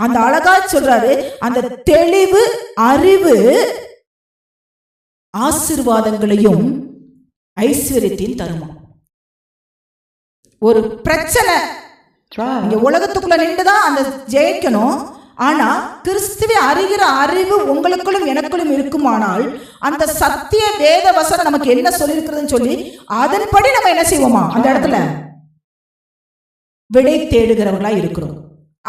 அந்த அழகா சொல்றாரு, அந்த தெளிவு அறிவு ஆசீர்வாதங்களையும் ஐஸ்வர்யத்தையும் தருமா. ஒரு பிரச்சனை நீங்க உலகத்துக்குள்ள நின்றுதான் அந்த ஜெயிக்கணும். ஆனா கிறிஸ்துவை அறிகிற அறிவு உங்களுக்குள்ளும் எனக்குள்ளும் இருக்குமானால் அந்த சத்திய வேத வசனம் நமக்கு என்ன சொல்லியிருக்கிறதுன்னு சொல்லி அதன்படி நம்ம என்ன செய்வோமா, அந்த இடத்துல விடை தேடுகிறவர்களா இருக்கிறோம்.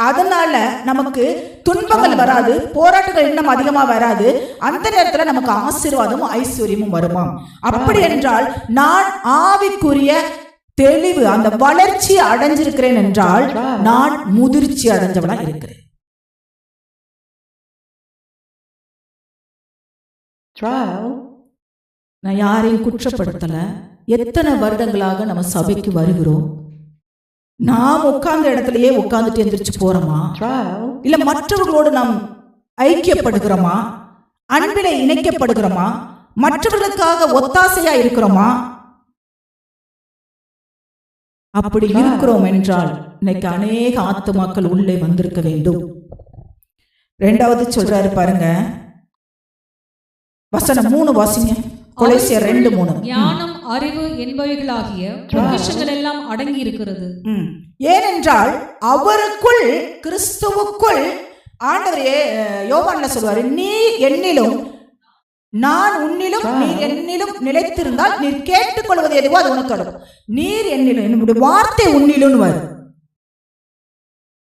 அதனால நமக்கு துன்பங்கள் வராது, போராட்டங்கள் இன்னும் அதிகமா வராது. அந்த நேரத்துல நமக்கு ஆசீர்வாதமும் ஐஸ்வர்யமும் வருமாம். அப்படி என்றால் நான் ஆவிக்குரிய தெளிவு, அந்த வளர்ச்சி அடைஞ்சிருக்கிறேன் என்றால் நான் முதிர்ச்சி அடைஞ்சவனா இருக்கிறேன். நான் யாரையும் குற்றப்படுத்தல. எத்தனை வருடங்களாக நம்ம சபைக்கு வருகிறோம். நாம் உட்கார்ந்த இடத்துலயே உட்கார்ந்துட்டு எந்திரிச்சு போறோமா, இல்ல மற்றவர்களோடு நாம் ஐக்கியப்படுகிறோமா, அன்பிலே இணைக்கப்படுகிறோமா, மற்றவர்களுக்காக ஒத்தாசையா இருக்கிறோமா? அப்படி இருக்கிறோம் என்றால் இன்னைக்கு அநேக ஆத்துமாக்கள் உள்ளே வந்திருக்க வேண்டும். 2வது சொல்றாரு பாருங்க, வசனம் 3 வாசிங்க. கொலோசியர் 2:3. ஞானம், அறிவு என்பவைகளாகிய பொக்கிஷங்கள் எல்லாம் அடங்கி இருக்கிறது. ஏனென்றால் அவருக்குள், கிறிஸ்துவுக்குள், ஆண்டவரே யோவான்ல சொல்வாரு, நீ என்னிலும் நான் உன்னிலும் நீர் என்னிலும் நிலைத்திருந்தால் நீர் கேட்டுக்கொள்வது எதுவோ அது உனக்கு அடும். நீர் என்னிலும், என்னுடைய வார்த்தை உன்னிலும் வரும்.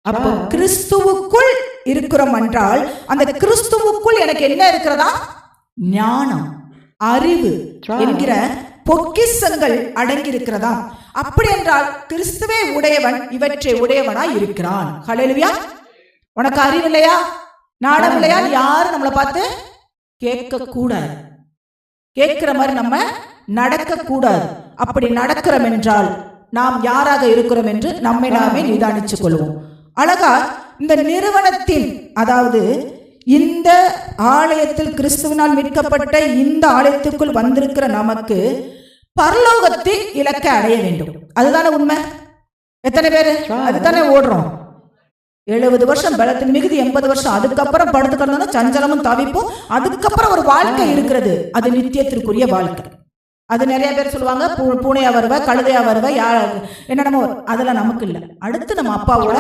அப்போ கிறிஸ்துவுக்குள் இருக்கிறோம் என்றால் அந்த கிறிஸ்துவுக்குள் எனக்கு என்ன இருக்கிறதா? ஞானம், அறிவு என்கிற பொக்கிஷங்கள் அடங்கி இருக்கிறதா? அப்படி என்றால் கிறிஸ்துவே உடையவன் இவற்றை உடையவனாய் இருக்கிறான். ஹல்லேலூயா. உனக்கு அறிவு இல்லையா, ஞானம் இல்லையா, யாரும் நம்மளை பார்த்து கேட்க கூடாது. கேட்கிற மாதிரி நம்ம நடக்க கூடாது. அப்படி நடக்கிறோம் என்றால் நாம் யாராக இருக்கிறோம் என்று நம்மை நாமே நிதானித்துக் கொள்வோம். அழகா இந்த நிறுவனத்தில், அதாவது இந்த ஆலயத்தில் கிறிஸ்துவினால் மீட்கப்பட்ட இந்த ஆலயத்துக்குள் வந்திருக்கிற நமக்கு பரலோகத்தில் இலக்கை அடைய வேண்டும். அதுதானே உண்மை. எத்தனை பேரு அதுதானே ஓடுறோம்? 70 வருஷம் பலத்தின் மிகுதி 80 வருஷம், அதுக்கப்புறம் படுத்துக்கிறதுனா சஞ்சலமும் தவிப்பும், அதுக்கப்புறம் ஒரு வாழ்க்கை இருக்கிறது. அது நித்தியத்திற்குரிய வாழ்க்கை. அது நிறைய பேர் சொல்லுவாங்க, பூனையா வருவ, கழுதையா வருவ, என்னென்னமோ, அதெல்லாம் நமக்கு இல்லை. அடுத்து நம்ம அப்பாவோட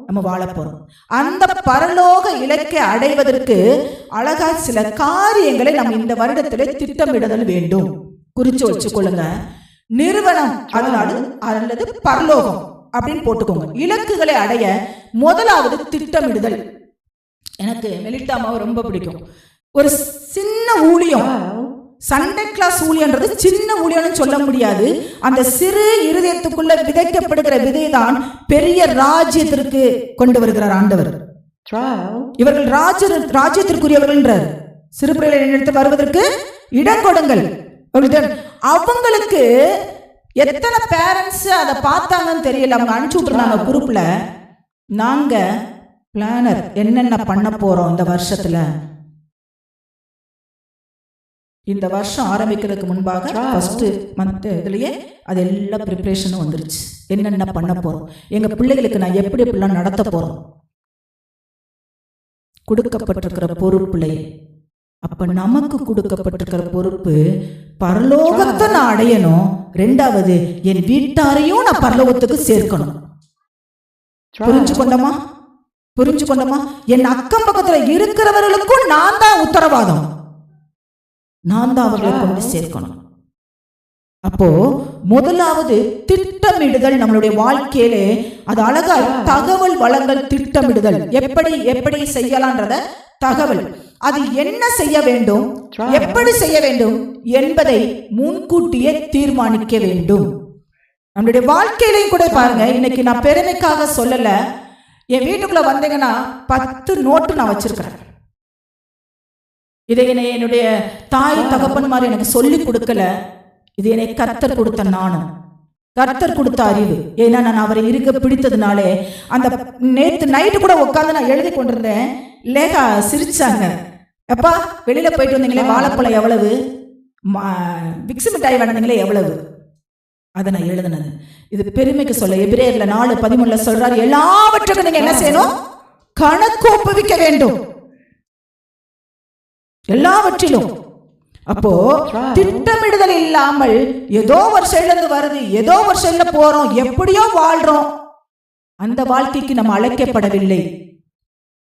நம்ம வாழ போறோம். அந்த பரலோக இலக்கை அடைவதற்கு அழகா சில காரியங்களை நம்ம இந்த வருடத்திலே திட்டமிடுதல் வேண்டும். குறிச்சு வச்சுக்கொள்ளுங்க. நிறுவனம் அல்லது பரலோகம் அப்படின்னு போட்டுக்கோங்க. இலக்குகளை அடைய முதலாவது திட்டமிடுதல். எனக்கு மெலிட்டாமாவை ரொம்ப பிடிக்கும். ஒரு சின்ன ஊழியம், சண்டே கிளாஸ் ஊழியன்றது சின்ன ஊழியம்னு சொல்ல முடியாது. அந்த சிறு இருதயத்துக்குள்ள விதைக்கப்படுகிற விதை தான் பெரிய ராஜ்யத்திற்கு கொண்டு வருகிறார் ஆண்டவர். இவர்கள் ராஜ்யத்திற்குரியவர்கள் என்றார். சிறு பிள்ளைகளை எடுத்து வருவதற்கு இடம் கொடுங்கள். அவங்களுக்கு எத்தனை பேரண்ட்ஸ் அதை பார்த்தாங்கன்னு தெரியல. அவங்க அனுப்பிச்சு விட்டுருந்தாங்க குரூப்ல, நாங்க பிளானர் என்னென்ன பண்ண போறோம் இந்த வருஷத்துல. இந்த வருஷம் ஆரம்பிக்கிறதுக்கு முன்பாக ஃபர்ஸ்ட் மந்த் இதுலயே அது எல்லா ப்ரிப்பரேஷனும் வந்துருச்சு. என்னென்ன பண்ண போறோம், எங்க பிள்ளைகளுக்கு நான் எப்படி எப்படிலாம் நடத்த போறோம், கொடுக்கப்பட்டிருக்கிற பொறுப்புலையே. அப்ப நமக்கு கொடுக்கப்பட்டிருக்கிற பொறுப்பு பரலோகத்தை நான் அடையணும். 2வது என் வீட்டாரையும் நான் பரலோகத்துக்கு சேர்க்கணும். புரிஞ்சு கொண்டோமா? என் அக்கம் பக்கத்துல இருக்கிறவர்களுக்கும் நான் தான் உத்தரவாதம், நான் தான் அவர்களை கொண்டு சேர்க்கணும். அப்போ முதலாவது திட்டமிடுதல் நம்மளுடைய வாழ்க்கையிலே. அது அழகா தகவல் வளங்கள் திட்டமிடுதல். எப்படி செய்யலான்றத தகவல், அது என்ன செய்ய வேண்டும், எப்படி செய்ய வேண்டும் என்பதை முன்கூட்டியே தீர்மானிக்க வேண்டும். நம்மளுடைய வாழ்க்கையிலையும் கூட பாருங்க, இன்னைக்கு நான் பெருமைக்காக சொல்லல, என் வீட்டுக்குள்ள வந்தீங்கன்னா 10 நோட்டு நான் வச்சிருக்கிறேன். இதை என்னுடைய தாய் தகப்பன்மார் எனக்கு சொல்லி கொடுக்கல, இது என்னை கர்த்தர் கொடுத்த நானும், கர்த்தர் கொடுத்த அறிவு. ஏன்னா நான் அவரை இருக்க பிடித்ததுனாலே, அந்த நேற்று நைட்டு கூட உட்காந்து நான் எழுதி கொண்டிருந்தேன். லேகா சிரிச்சாங்க, எப்பா வெளியில போயிட்டு வந்தீங்களே, வாழைப்பழம் எவ்வளவு, விக்ஸ் மிட்டாய் வந்தீங்களே எவ்வளவு, அதை நான் எழுதினது. இது பெருமைக்கு சொல்ல. எபிரேயர்ல 4:13 சொல்றாரு, எல்லாவற்றுக்கும் நீங்க என்ன செய்யணும், கணக்கு ஒப்புவிக்க வேண்டும், எல்லாவற்றிலும். அப்போ திட்டமிடுதல் இல்லாமல் ஏதோ ஒரு சைடுல இருந்து வருது, ஏதோ ஒரு சைடுல போறோம், எப்படியோ வாழ்றோம். அந்த வாழ்க்கைக்கு நம்ம அழைக்கப்படவில்லை.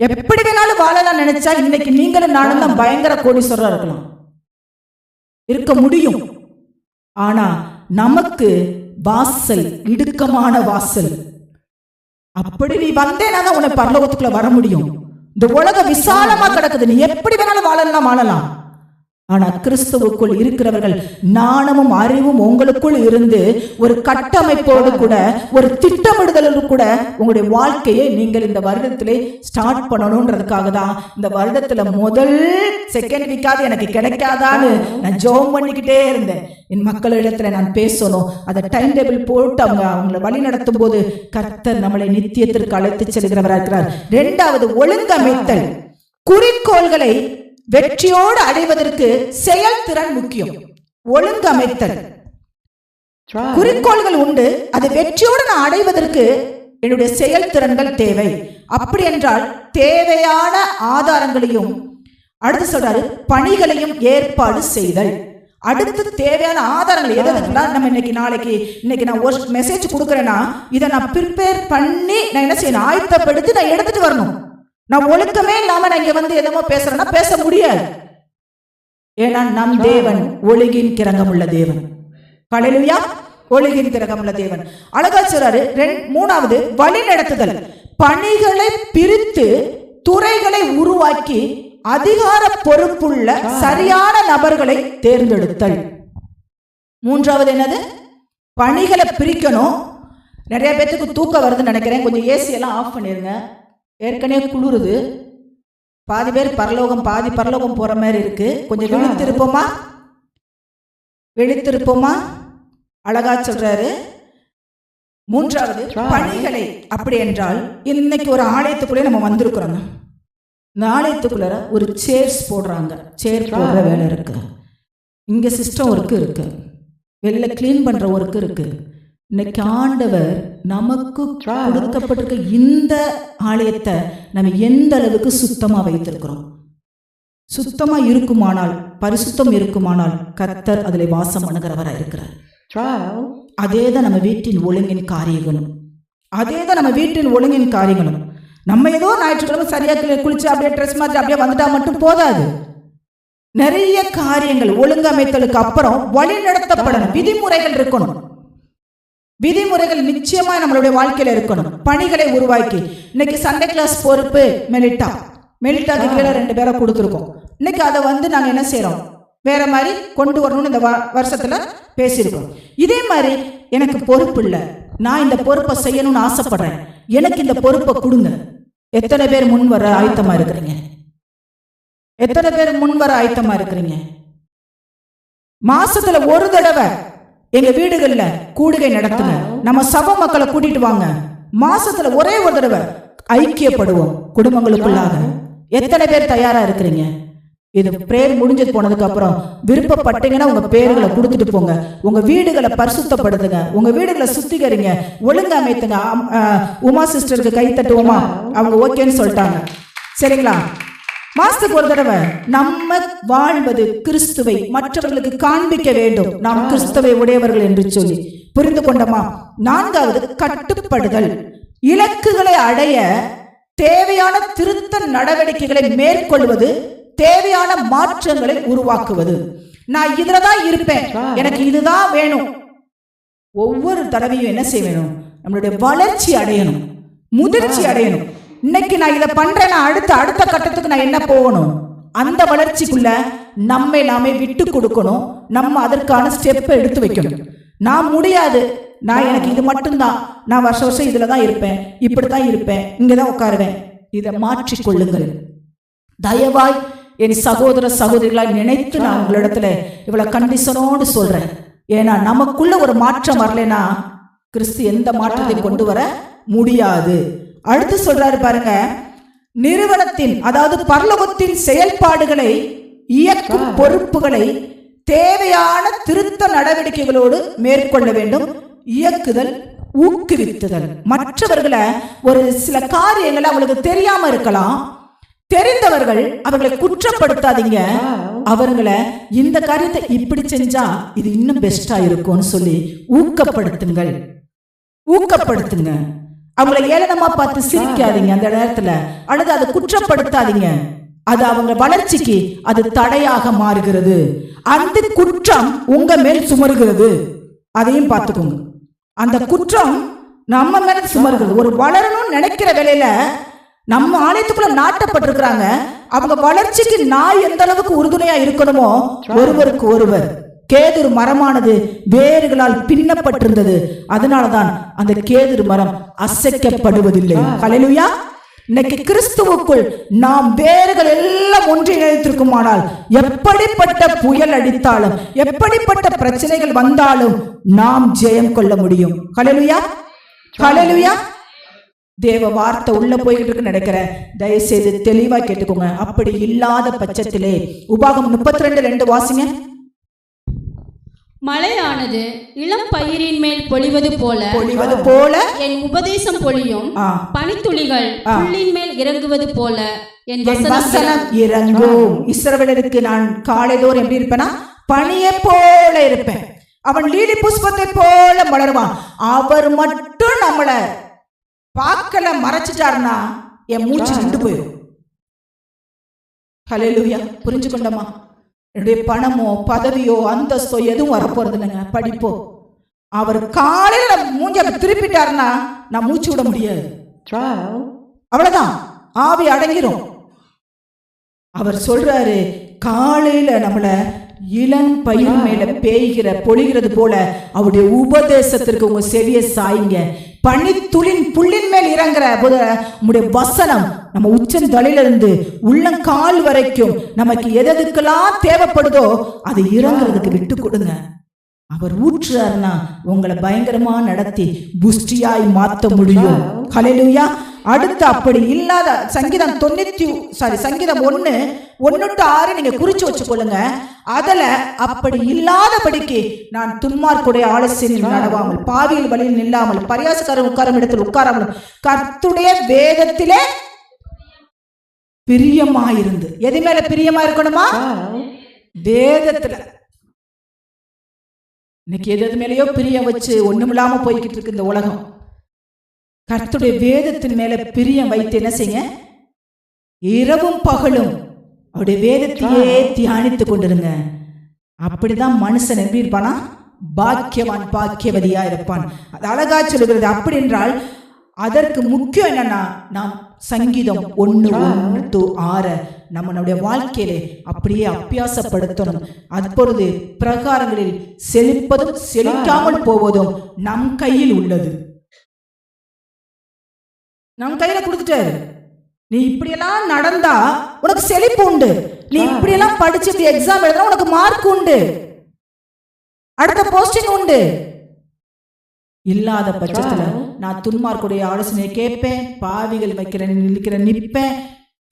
எப்படி வேணாலும் வாழலாம் நினைச்சா இன்னைக்கு நீங்களும் நானும் தான் பயங்கர கோடீஸ்வரரா இருக்க முடியும். ஆனா நமக்கு வாசல் இடுக்கமான வாசல். அப்படி நீ வந்தேனா தான் உன்னை பரலோகத்துக்குள்ள வர முடியும். இந்த உலகம் விசாலமா கிடக்குது, நீ எப்படி வேணாலும் வாழலாம். ஆனா கிறிஸ்துவுக்குள் இருக்கிறவர்கள் ஞானமும் அறிவும் உங்களுக்குள் இருந்து ஒரு கட்டமைப்போடு கூட, ஒரு திட்டமிடுதலோடு கூட உங்களுடைய வாழ்க்கையை நீங்கள் இந்த வருடத்திலே ஸ்டார்ட் பண்ணணும்ன்றதுக்காக தான் இந்த வருடத்துல முதல் செகண்ட் வீக்காவது எனக்கு கிடைக்காதான்னு நான் ஜெபம் பண்ணிக்கிட்டே இருந்தேன். என் மக்களிடத்துல நான் பேசணும், அதை டைம் டேபிள் போட்டு அவங்களை வழி நடத்தும் போது கர்த்தர் நம்மளை நித்தியத்திற்கு அழைத்து செல்கிறவராக இருக்கிறார். 2வது ஒழுங்கமைத்தல். குறிக்கோள்களை வெற்றியோடு அடைவதற்கு செயல்திறன் முக்கியம். ஒழுங்கமைத்தல். குறிக்கோள்கள் உண்டு, அதை வெற்றியோடு நான் அடைவதற்கு என்னுடைய செயல்திறன்கள் தேவை. அப்படி என்றால் தேவையான ஆதாரங்களையும் அடுத்து சொல்றாரு பணிகளையும் ஏற்பாடு செய்தல். அடுத்து தேவையான ஆதாரங்கள் எதுக்குலாம் நம்ம இன்னைக்கு நான் ஒரு மெசேஜ் கொடுக்குறேன்னா இதை நான் ப்ரிப்பேர் பண்ணி நான் என்ன செய்யணும், ஆயத்தப்படுத்தி நான் எடுத்துட்டு வரணும். நான் ஒழுக்கமே இல்லாம நான் இங்க வந்து எதமோ பேசுறேன்னா பேச முடியாது. ஏன்னா நம் தேவன் ஒழுகின் கிரகமுள்ள தேவன். ஹல்லேலூயா. ஒழுகின் கிரகமுள்ள தேவன். அழகா சொல்றாரு. மூணாவது வழி நடத்துதல். பணிகளை பிரித்து துறைகளை உருவாக்கி அதிகார பொறுப்புள்ள சரியான நபர்களை தேர்ந்தெடுத்தல். மூன்றாவது என்னது? பணிகளை பிரிக்கணும். நிறைய பேத்துக்கு தூக்கம் வருதுன்னு நினைக்கிறேன். கொஞ்சம் ஏசி எல்லாம் ஆஃப் பண்ணிருங்க. ஏற்கனவே குளிருது. பாதி பேர் பரலோகம் பாதி பரலோகம் போற மாதிரி இருக்கு. கொஞ்சம் விழித்திருப்போமா? அழகா சொல்றாரு. மூன்றாவது பணிகளை. அப்படி என்றால் இன்னைக்கு ஒரு ஆலயத்துக்குள்ளே நம்ம வந்திருக்கிறோம். இந்த ஆலயத்துக்குள்ள ஒரு சேர்ஸ் போடுறாங்க. சேர் போடுற வேலை இருக்கு. இங்க சிஸ்டம் ஒர்க் இருக்கு. வெளியில கிளீன் பண்ற ஒர்க் இருக்கு. இன்னைக்கு ஆண்டவர் நமக்கு கொடுக்கப்பட்டிருக்க இந்த ஆலயத்தை நம்ம எந்த அளவுக்கு சுத்தமா வைத்திருக்கிறோம். சுத்தமா இருக்குமானால், பரிசுத்தம் இருக்குமானால் கர்த்தர் அதில் வாசம் பண்ணுகிறவரா இருக்கிறார். அதேதான் நம்ம வீட்டின் ஒழுங்கின் காரியங்களும். நம்ம ஏதோ ஞாயிற்றுக்கிழமை சரியா குளிச்சு அப்படியே ட்ரெஸ் மாதிரி அப்படியே வந்துட்டா மட்டும் போதாது. நிறைய காரியங்கள் ஒழுங்கமைத்தலுக்கு அப்புறம் வழி நடத்தப்படணும். விதிமுறைகள் இருக்கணும். விதிமுறைகள் நிச்சயமா நம்மளுடைய வாழ்க்கையில இருக்கணும். பணிகளை உருவாக்கி இன்னைக்கு சண்டே கிளாஸ் பொறுப்பு மெலிட்டாக்கு கீழே 2 பேரை கொடுத்துருக்கோம். இன்னைக்கு அதை வந்து நாங்க என்ன செய்யறோம், வேற மாதிரி கொண்டு வரணும்னு இந்த வருஷத்துல பேசியிருக்கோம். இதே மாதிரி எனக்கு பொறுப்பு இல்லை, நான் இந்த பொறுப்பை செய்யணும்னு ஆசைப்படுறேன், எனக்கு இந்த பொறுப்பை கொடுங்க. எத்தனை பேர் முன் வர ஆயத்தமா இருக்கிறீங்க? மாசத்துல ஒரு தடவை எங்க வீடுகள்ல கூடுகை நடத்துங்க. நம்ம சபை மக்களை கூட்டிட்டு வாங்க. மாசத்துல ஒரே ஒரு தடவை ஐக்கியப்படுவோம் குடும்பங்களுக்குள்ளாக. எத்தனை பேர் தயாரா இருக்கிறீங்க? இது பிரேயர் முடிஞ்சது போனதுக்கு அப்புறம் விருப்பப்பட்டீங்கன்னா உங்க பேர்களை கொடுத்துட்டு போங்க. உங்க வீடுகளை பரிசுத்தப்படுத்துங்க. உங்க வீடுகளை சுத்திகரிங்க, ஒழுங்கு அமைத்துங்க. உமா சிஸ்டருக்கு கை தட்டுவோமா? அவங்க ஓகேன்னு சொல்லிட்டாங்க. சரிங்களா? மாசத்துக்கு ஒரு தடவை நம்ம வாழ்வது கிறிஸ்துவை மற்றவர்களுக்கு காண்பிக்க வேண்டும். நாம் கிறிஸ்துவை உடையவர்கள் என்று சொல்லி புரிந்து கொண்டோமா? நான்காவது கட்டுப்படுதல். இலக்குகளை அடைய தேவையான திருத்த நடவடிக்கைகளை மேற்கொள்வது, தேவையான மாற்றங்களை உருவாக்குவது. நான் இதுலதான் இருப்பேன், எனக்கு இதுதான் வேணும். ஒவ்வொரு தடவையும் என்ன செய்ய வேணும்? நம்மளுடைய வளர்ச்சி அடையணும், முதிர்ச்சி அடையணும். இன்னைக்கு நான் இதை பண்றேன், அடுத்த கட்டத்துக்கு நான் என்ன போகணும்? அந்த வளர்ச்சிக்குள்ள நம்மை நாமே விட்டு கொடுக்கணும். நம்ம அதற்கான ஸ்டெப்பை எடுத்து வைக்கணும். நான் முடியாது, எனக்கு இது மட்டும்தான், நான் வருஷம் இதுலதான் இருப்பேன், இப்படித்தான் இருப்பேன், இங்கதான் உட்காருவேன். இதை மாற்றிக்கொள்ளுங்கள். தயவாய் என் சகோதர சகோதரிகளாய் நினைத்து நான் உங்களிடத்துல இவ்வளவு கண்டிஷனோடு சொல்றேன். ஏன்னா நமக்குள்ள ஒரு மாற்றம் வரலனா கிறிஸ்து எந்த மாற்றத்தையும் கொண்டு வர முடியாது. அடுத்து சொல்றாரு பாருங்க, நிறுவனத்தின் அதாவது பரலோகத்தின் செயல்பாடுகளை இயக்கும் பொறுப்புகளை தேவையான திருத்த நடவடிக்கைகளோடு மேற்கொள்ள வேண்டும். இயக்குதல், ஊக்குவித்துதல். மற்றவர்களை ஒரு சில காரியங்களை அவங்களுக்கு தெரியாம இருக்கலாம், தெரிந்தவர்கள் அவர்களை குற்றப்படுத்தாதீங்க. அவர்களை இந்த காரியத்தை இப்படி செஞ்சா இது இன்னும் பெஸ்டா இருக்கும்னு சொல்லி ஊக்கப்படுத்துங்க. அவங்களை ஏளனமா பார்த்து சிரிக்காதீங்க அந்த நேரத்துல, அல்லது அதை குற்றப்படுத்தாதீங்க. அது அவங்க வளர்ச்சிக்கு அது தடையாக மாறுகிறது. அந்த குற்றம் உங்க மேல் சுமருகிறது, அதையும் பார்த்துக்கோங்க. அந்த குற்றம் நம்ம மேல சுமருகிறது. ஒரு வளரணும்னு நினைக்கிற வேலையில நம்ம ஆலயத்துக்குள்ள நாட்டப்பட்டிருக்கிறாங்க. அவங்க வளர்ச்சிக்கு நான் எந்த அளவுக்கு உறுதுணையா இருக்கணுமோ ஒருவருக்கு ஒருவர். கேதுரு மரமானது வேர்களால் பின்னப்பட்டிருந்தது, அதனாலதான் அந்த கேதுரு மரம் அசைக்கப்படுவதில்லை. ஹல்லேலூயா. இன்னைக்கு கிறிஸ்துவுக்குள் நாம் வேர்கள் எல்லாம் ஒன்றிணைத்திருக்குமானால் எப்படிப்பட்ட புயல் அடித்தாலும் எப்படிப்பட்ட பிரச்சனைகள் வந்தாலும் நாம் ஜெயம் கொள்ள முடியும். ஹல்லேலூயா, ஹல்லேலூயா. தேவ வார்த்தை உள்ள போயிட்டு இருக்கு நினைக்கிறேன். தயவுசெய்து தெளிவா கேட்டுக்கோங்க. அப்படி இல்லாத பட்சத்திலே உபாகம் 32:2 வாசிங்க. மழையானது இளம் பயிரின் மேல் பொழிவது போல என் உபதேசம் பொழியும். பனித்துளிகள் புல்லின் மேல் இறங்குவது போல என் வசனம் இறங்கும். இஸ்ரவேலருக்கு நான் காலைதோறும் எப்படி இருப்பேனா, பனியை போல இருப்பேன். அவன் லீலி புஷ்பத்தை போல மலருவான். அவர் மட்டும் நம்மள பார்க்கல மறைச்சிட்டாருன்னா என் மூச்சு நின்று போயிடும். ஹல்லேலூயா. புரிஞ்சு கொண்டமா? என்னுடைய பணமோ பதவியோ அந்தஸ்தோ எதுவும் வரப்போறது இல்லைங்க. படிப்போ அவர் காலையில மூஞ்ச திருப்பிட்டாருன்னா நான் மூச்சு விட முடியாது. அவ்வளவுதான், ஆவி அடங்கிரும். அவர் சொல்றாரு, காலையில நம்மள இளம் பயிர் மேல பேய்கிற பொழிகிறது போல அவருடைய உபதேசத்திற்கு உங்க செவிய சாய்ங்க. பனித்துளின் புள்ளின் மேல் இறங்குற போது உங்களுடைய வசனம் நம்ம உச்சந்தலையிலிருந்து உள்ளங்கால் வரைக்கும் நமக்கு எதுக்கெல்லாம் தேவைப்படுதோ அதை இறங்குறதுக்கு விட்டு கொடுங்க. அவர் ஊற்றுறாருன்னா உங்களை பயங்கரமா நடத்தி புஷ்டியாய் மாற்ற முடியும். ஹல்லேலூயா. அடுத்து அப்படி இல்லாத சங்கீதம் 1:1-6 நீங்க குறிச்சு வச்சுக்கொள்ளுங்க. அதுல அப்படி இல்லாதபடிக்கு நான் துன்மார்க்குடைய ஆலோசனையில் நடவாமல், பாவியில் வழியில் நில்லாமல், பரியாசக்காரன் உட்காரும் இடத்தில் உட்காராமல், கர்த்தருடைய வேதத்திலே பிரியமாயிருந்து. எது மேல பிரியமா இருக்கணுமா? வேதத்துல. இன்னைக்கு எது மேலேயோ பிரியம் வச்சு ஒண்ணுமில்லாம போய்கிட்டு இருக்கு இந்த உலகம். கர்த்தருடைய வேதத்தின் மேல பிரியம் வைத்து என்ன செய்ய, இரவும் பகலும் அவருடைய வேதத்தையே தியானித்துக் கொண்டிருங்க. அப்படிதான் மனுஷன் எப்படி இருப்பானா, பாக்கியவான் பாக்கியவதியா இருப்பான். அது அழகா சொல்லுகிறது. அப்படி என்றால் அதற்கு முக்கியம் என்னன்னா, நாம் சங்கீதம் 1:1-6 நம்மளுடைய வாழ்க்கையிலே அப்படியே அபியாசப்படுத்தணும். அப்பொழுது பிரகாரங்களில் செழிப்பதும் செழிக்காமல் போவதும் நம் கையில் உள்ளது. நம் கையில கொடுத்துட்டாரு. நீ இப்படியெல்லாம் நடந்தா உனக்கு செழிப்பு உண்டு. நீ இப்படியெல்லாம் படிச்சு எக்ஸாம் எழுதுனா உனக்கு மார்க் உண்டு, அடுத்த போஸ்டிங் உண்டு. இல்லாத பட்சத்துல நான் துன்மார்க்குடைய ஆலோசனையை கேட்பேன், பாவிகள் நிற்கிற நிற்பேன்,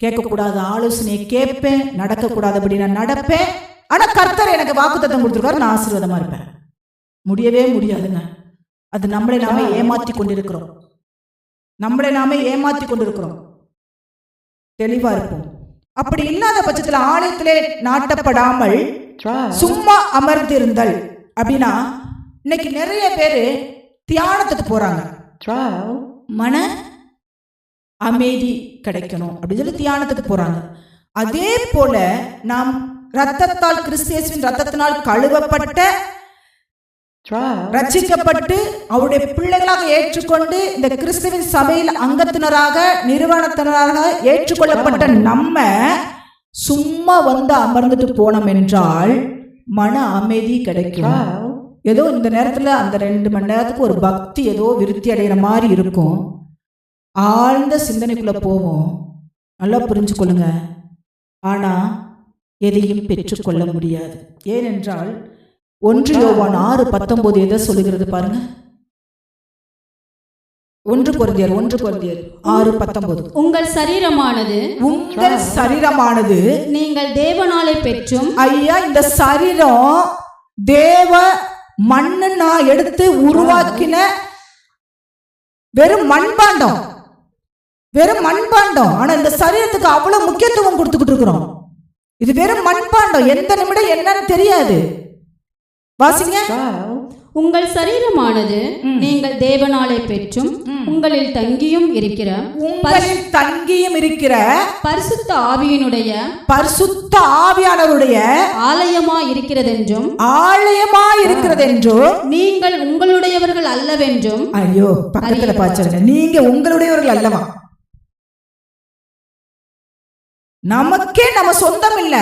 கேட்கக்கூடாத ஆலோசனையை கேட்பேன், நடக்கக்கூடாதபடி நான் நடப்பேன். ஆனா கர்த்தர் எனக்கு வாக்குத்தத்தம் கொடுத்துருக்காரு, நான் ஆசீர்வாதமா இருப்பேன். முடியவே முடியாதுங்க. அது நம்மளை நாமே ஏமாத்தி கொண்டிருக்கிறோம். தெளிவா இருப்போம். அப்படி இல்லாத பட்சத்துல ஆலயத்திலே நாட்டப்படாமல் சும்மா அமர்ந்திருந்தல் அப்படின்னா, இன்னைக்கு நிறைய பேரு தியானத்துக்கு போறாங்க. மன அமைதி கிடைக்கணும் அப்படின்னு சொல்லி தியானத்துக்கு போறாங்க. அதே போல நாம் ரத்தத்தால், கிறிஸ்துவின் ரத்தத்தினால் கழுவப்பட்ட, ரட்சிக்கப்பட்டு அவருடைய பிள்ளைகளாக ஏற்றுக்கொண்டு இந்த கிறிஸ்துவின் சபையில் அங்கத்தினராக, நிறுவனத்தினராக ஏற்றுக்கொள்ளப்பட்ட நம்ம சும்மா வந்து அமர்ந்துட்டு போனோம் என்றால் மன அமைதி கிடைக்கும். ஏதோ இந்த நேரத்துல அந்த 2 மணி நேரத்துக்கு ஒரு பக்தி ஏதோ விருத்தி அடைகிற மாதிரி இருக்கும். ஆழ்ந்த சிந்தனைக்குள்ள போவோம். நல்லா புரிஞ்சுக்கொள்ளுங்க. ஆனா எதையும் பெற்றுக்கொள்ள முடியாது. ஏனென்றால் 1 யோவான் 6:19 எதை சொல்லுகிறது பாருங்க. 1 கொரிந்தியர் 6:19 உங்கள் சரீரமானது நீங்கள் தேவனாலே பெற்றும். ஐயா, இந்த சரீரம் தேவ மண்ணு நான் எடுத்து உருவாக்கின வெறும் மண்பாண்டம். ஆனா இந்த சரீரத்துக்கு அவ்வளவு முக்கியத்துவம் கொடுத்துக்கிட்டு இருக்கிறோம். இது வெறும் மண்பாண்டம், எந்த நிமிடம் என்னன்னு தெரியாது. வாசிங்க. உங்கள் சரீரமானது நீங்கள் தேவனாலே பெற்றும் உங்களில் தங்கியும் இருக்கிற பரிசுத்த ஆவியானவருடைய ஆலயமா இருக்கிறதென்றும் நீங்கள் உங்களுடையவர்கள் அல்லவென்றும். ஐயோ, பக்கத்துல பாச்சங்க. நீங்க உங்களுடையவர்கள் அல்லவா? நமக்கே நம்ம சொந்தம் இல்ல.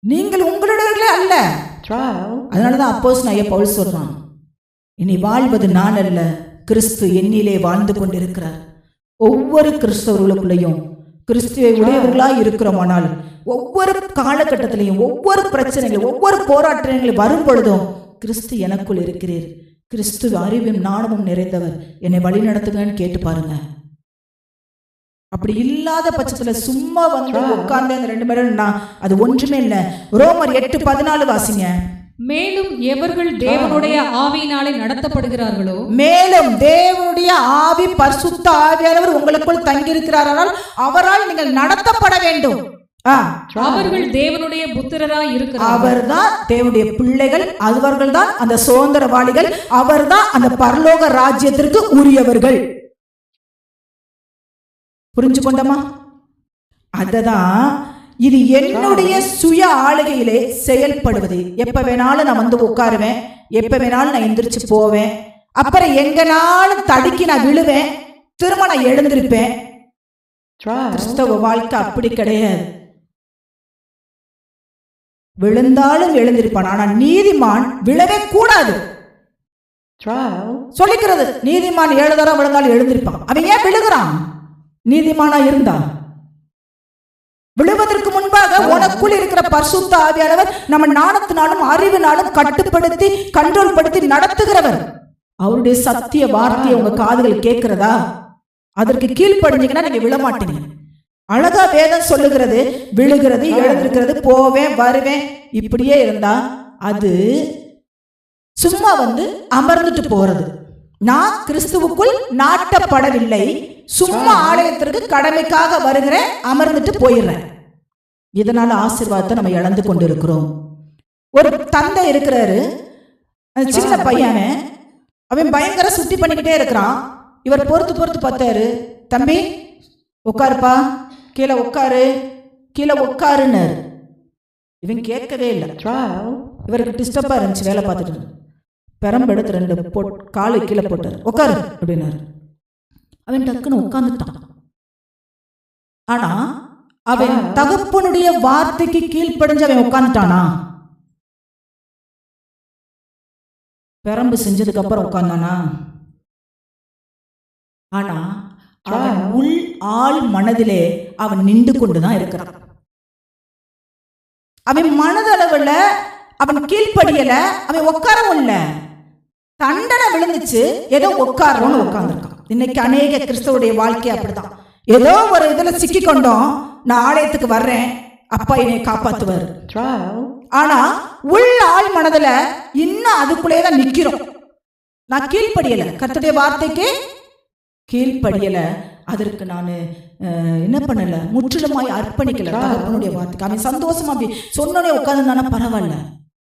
நீங்கள் உங்களுடையவர்களே அல்ல. அதனாலதான் அப்போஸ்தலனாகிய பவுல் சொல்றான், இனி வாழ்வது நான் அல்ல, கிறிஸ்து என்னிலே வாழ்ந்து கொண்டிருக்கிறார். ஒவ்வொரு கிறிஸ்தவர்களுக்குள்ளேயும் கிறிஸ்துவை உடையவர்களாய் இருக்கிறோமானால் ஒவ்வொரு காலகட்டத்திலையும், ஒவ்வொரு பிரச்சனைகளும், ஒவ்வொரு போராட்டங்களும் வரும் பொழுதும் கிறிஸ்து எனக்குள் இருக்கிறீர், கிறிஸ்து அறிவும் ஞானமும் நிறைந்தவர், என்னை வழி நடத்துங்கன்னு கேட்டு பாருங்க. அப்படி இல்லாத பட்சத்துல சும்மா வந்து உட்கார்ந்து அந்த 2 மணி நேரம் அது ஒன்றுமே இல்லை. ரோமர் 8:14 வாசிங்க. மேலும் எவர்கள் தேவனுடைய ஆவியினாலே நடத்தப்படுகிறார்களோ, மேலும் தேவனுடைய ஆவி பரிசுத்த ஆவியானவர் உங்களுக்குள் தங்கியிருக்கிறாரால் அவரால் நீங்கள் நடத்தப்பட வேண்டும். அவர்கள் தேவனுடைய புத்திரராய் இருக்கிறார்கள். அவர்தான் தேவனுடைய பிள்ளைகள், அவர்கள் தான் அந்த சுதந்திரவாளிகள், அவர்தான் அந்த பரலோக ராஜ்யத்திற்கு உரியவர்கள். புரிஞ்சு கொண்டமா? அததான் இது என்னுடைய சுய ஆளுகையிலே செயல்படுவது. எப்ப வேணாலும் நான் வந்து உட்காருவேன், எப்ப வேணாலும் நான் எந்திரிச்சு போவேன், அப்புறம் எங்கனாலும் தடுக்கி நான் விழுவேன், திரும்ப நான் எழுந்திருப்பேன். கிறிஸ்தவ வாழ்க்கை அப்படி கிடையாது. விழுந்தாலும் எழுந்திருப்பான். ஆனா நீதிமான் விழவே கூடாது. சொல்லிக்கிறது, நீதிமான் 7 தடவை விழுந்தாலும் எழுந்திருப்பான். அவன் ஏன் விழுகிறான்? நீதிமானா இருந்தா விழுவதற்கு முன்பாக உனக்குள் இருக்கிற பரிசுத்த ஆவியானவர் நம்ம ஞானத்தினாலும் அறிவினாலும் கட்டுப்படுத்தி கண்ட்ரோல் படுத்தி நடத்துகிறவர். அவருடைய சத்திய வார்த்தையை உங்க காதுகள் கேட்கிறதா? அதற்கு கீழ்ப்படிஞ்சீங்கன்னா நீங்க விழமாட்டீங்க. அழகா வேதம் சொல்லுகிறது, விழுகிறது, எழுந்திருக்கிறது, போவேன் வருவேன், இப்படியே இருந்தா அது சும்மா வந்து அமர்ந்துட்டு போறது. நான் கிறிஸ்துவுக்குள் நாட்டப்படவில்லை, சும்மா ஆலயத்திற்கு கடமைக்காக வருகிறேன், அமர்ந்துட்டு போயிடுறேன். இதனால ஆசீர்வாதத்தை நம்ம இழந்து கொண்டு இருக்கிறோம். ஒரு தந்தை இருக்கிறாரு, சின்ன பையன், அவன் பயங்கர சுத்தி பண்ணிக்கிட்டே இருக்கிறான். இவர் பொறுத்து பார்த்தாரு, தம்பி உட்காருப்பா, கீழே உட்காரு, கீழே உட்காருன்னாரு. இவன் கேட்கவே இல்லை. இவருக்கு டிஸ்டர்பா இருந்துச்சு, வேலை பார்த்துட்டு பெரம்பெடுத்து 2 காலு கீழே போட்டார். உட்காரு அப்படின்னாரு. அவன் டக்குன்னு உட்கார்ந்துட்டான். ஆனா அவன் தகப்பனுடைய வார்த்தைக்கு கீழ்ப்படிஞ்சு அவன் உட்கார்ந்துட்டானா? பெரம்பு செஞ்சதுக்கு அப்புறம் உட்கார்ந்தானா? ஆனா அவன் உள் ஆள் மனதிலே அவன் நின்று கொண்டுதான் இருக்கிறான். அவன் மனதளவுல அவன் கீழ்ப்படியல, அவன் உட்காரவும் இல்ல. தண்டனை விழுந்துச்சு, ஏதோ உட்காரணும்னு உட்கார்ந்துருக்கான். இன்னைக்கு அநேக கிறிஸ்தவருடைய வாழ்க்கை அப்படிதான். ஏதோ ஒரு இதுல சிக்கி கொண்டோம், நான் ஆலயத்துக்கு வர்றேன், அப்பா என்னை காப்பாத்துவாரு. ஆனா உள்ள ஆள் மனதுல இன்னும் அதுக்குள்ளேதான் நிக்கிறோம். நான் கீழ்ப்படியல, கர்த்தருடைய வார்த்தைக்கு கீழ்ப்படியல, அதற்கு நான் என்ன பண்ணல, முற்றிலுமாய் அர்ப்பணிக்கல தகப்பனுடைய வார்த்தைக்கு. அவன் சந்தோஷமா அப்படி சொன்னோடனே உட்கார்ந்துருந்தானா பரவாயில்ல.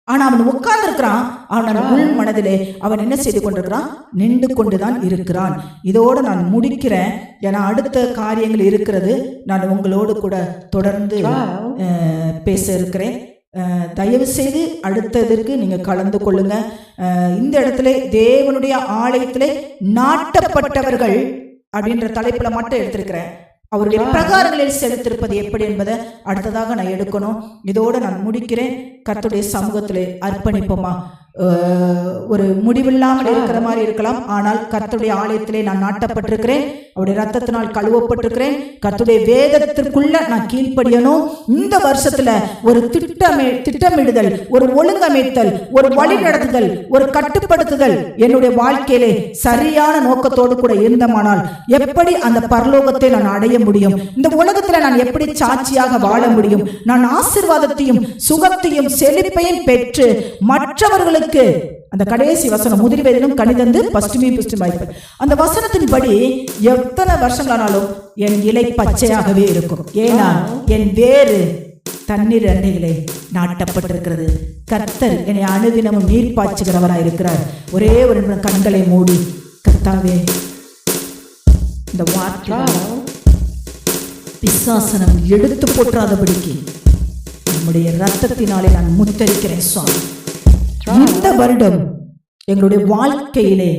ஆனா அவன் உட்கார்ந்து இருக்கிறான், அவன் உள் மனதிலே அவன் என்ன செய்து கொண்டிருக்கிறான்? நின்று கொண்டுதான் இருக்கிறான். இதோடு நான் முடிக்கிறேன், ஏன்னா அடுத்த காரியங்கள் இருக்கிறது. நான் உங்களோடு கூட தொடர்ந்து பேச இருக்கிறேன். தயவு செய்து அடுத்ததற்கு நீங்க கலந்து கொள்ளுங்க. இந்த இடத்துல தேவனுடைய ஆலயத்திலே நாட்டப்பட்டவர்கள் அப்படின்ற தலைப்புல மட்டும் எடுத்திருக்கிறேன். அவருடைய பிரகாரங்களில் செலுத்திருப்பது எப்படி என்பதை அடுத்ததாக நான் எடுக்கணும். இதோடு நான் முடிக்கிறேன். கர்த்தருடைய சமூகத்திலே அர்ப்பணிப்போமா? ஒரு முடிவில்லாமல் இருக்கிற மாதிரி இருக்கலாம், ஆனால் கர்த்தருடைய ஆலயத்திலே நான் நாட்டப்பட்டிருக்கிறேன், அவருடைய ரத்தத்தினால் கழுவப்பட்டிருக்கிறேன். கர்த்தருடைய வேதத்திற்குள்ள நான் கீழ்ப்படியணும். இந்த வருஷத்துல ஒரு திட்டமிடுதல், ஒரு ஒழுங்கமைத்தல், ஒரு வழி நடத்துதல், ஒரு கட்டுப்படுத்துதல் என்னுடைய வாழ்க்கையிலே சரியான நோக்கத்தோடு கூட இருந்தமானால் எப்படி அந்த பரலோகத்தை நான் அடைய முடியும்? இந்த உலகத்துல நான் எப்படி சாட்சியாக வாழ முடியும்? நான் ஆசீர்வாதத்தையும் சுகத்தையும் செழிப்பையும் பெற்று மற்றவர்களுக்கு அந்த கடைசி வசனம், முதிர் வயதிலும் கனிதந்து பஷ்டுமையும் புஷ்டுமாய்ப்பது, அந்த வசனத்தின்படி எத்தனை வருஷங்களானாலும் என் இலை பச்சையாகவே இருக்கும். ஏன்னா என் வேறு தண்ணீர் அண்டைகளை நாட்டப்பட்டிருக்கிறது. கர்த்தர் என்னை அனுதினமும் நீர் பாய்ச்சுகிறவராய் இருக்கிறார். ஒரே ஒரு கண்களை மூடி, கர்த்தாவே இந்த வார்த்தை பிசாசனம் எடுத்து போற்றாதபடிக்கு நம்முடைய ரத்தத்தினாலே நான் முத்தரிக்கிறேன் சுவாமி. இந்த வருடம் எங்களுடைய வாழ்க்கையிலே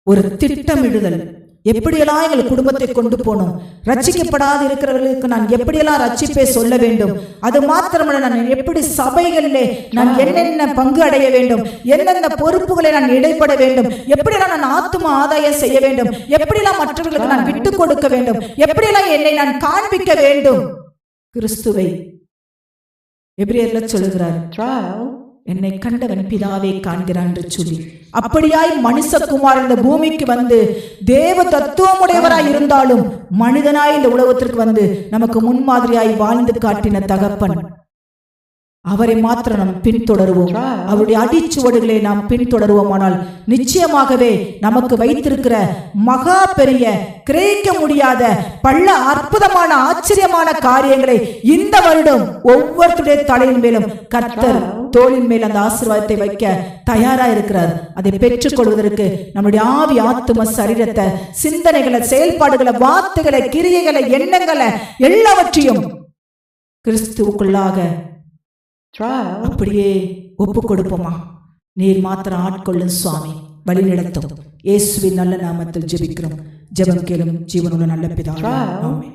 ஒரு திட்டமிடுதல், எப்படியெல்லாம் எங்கள் குடும்பத்தை கொண்டு போகணும், ரட்சிக்கப்படாது இருக்கிறவர்களுக்கு நான் எப்படியெல்லாம் ரட்சிப்பை சொல்ல வேண்டும், அது மாத்திரமல்ல நான் எப்படி சபைகளிலே நான் என்னென்ன பங்கு அடைய வேண்டும், என்னென்ன பொறுப்புகளை நான் இடைப்பட வேண்டும், எப்படியெல்லாம் நான் ஆத்தும ஆதாயம் செய்ய வேண்டும், எப்படியெல்லாம் மற்றவர்களுக்கு நான் விட்டு கொடுக்க வேண்டும், எப்படியெல்லாம் என்னை நான் காண்பிக்க வேண்டும். கிறிஸ்துவை எபிரேயர்ல சொல்லுகிறார், என்னை கண்டவன் பிதாவை காண்கிறான் என்று சொல்லி, அப்படியாய் மனுஷகுமாரன் இந்த பூமிக்கு வந்து தேவ தத்துவமுடையவராய் இருந்தாலும் மனிதனாய் இந்த உலகத்திற்கு வந்து நமக்கு முன்மாதிரியாய் வாழ்ந்து காட்டின தகப்பன், அவரை மாத்திரம் நாம் பின்தொடருவோம். அவருடைய அடிச்சுவடுகளை நாம் பின்தொடருவோமானால் நிச்சயமாகவே நமக்கு வைத்திருக்கிற மகா பெரிய கிரகிக்க முடியாத பல அற்புதமான ஆச்சரியமான காரியங்களை இந்த வருடம் ஒவ்வொருத்தருடைய தலையின் மேலும் கர்த்தர் தோளின் மேல் அந்த ஆசீர்வாதத்தை வைக்க தயாரா இருக்கிறார். அதை பெற்றுக் கொள்வதற்கு நம்முடைய ஆவி ஆத்தும சரீரத்தை, சிந்தனைகளை, செயல்பாடுகளை, வார்த்தைகளை, கிரியைகளை, எண்ணங்களை எல்லாவற்றையும் கிறிஸ்துவுக்குள்ளாக அப்படியே ஒப்பு கொடுப்போமா? நீர் மாத்திரம் ஆட்கொள்ளும் சுவாமி, வழி நடத்தும். இயேசுவின் நல்ல நாமத்தில் ஜெபிக்கிறோம். ஜெபம் கேளும் ஜீவனுள்ள நல்ல பிதாவே. ஆமென்.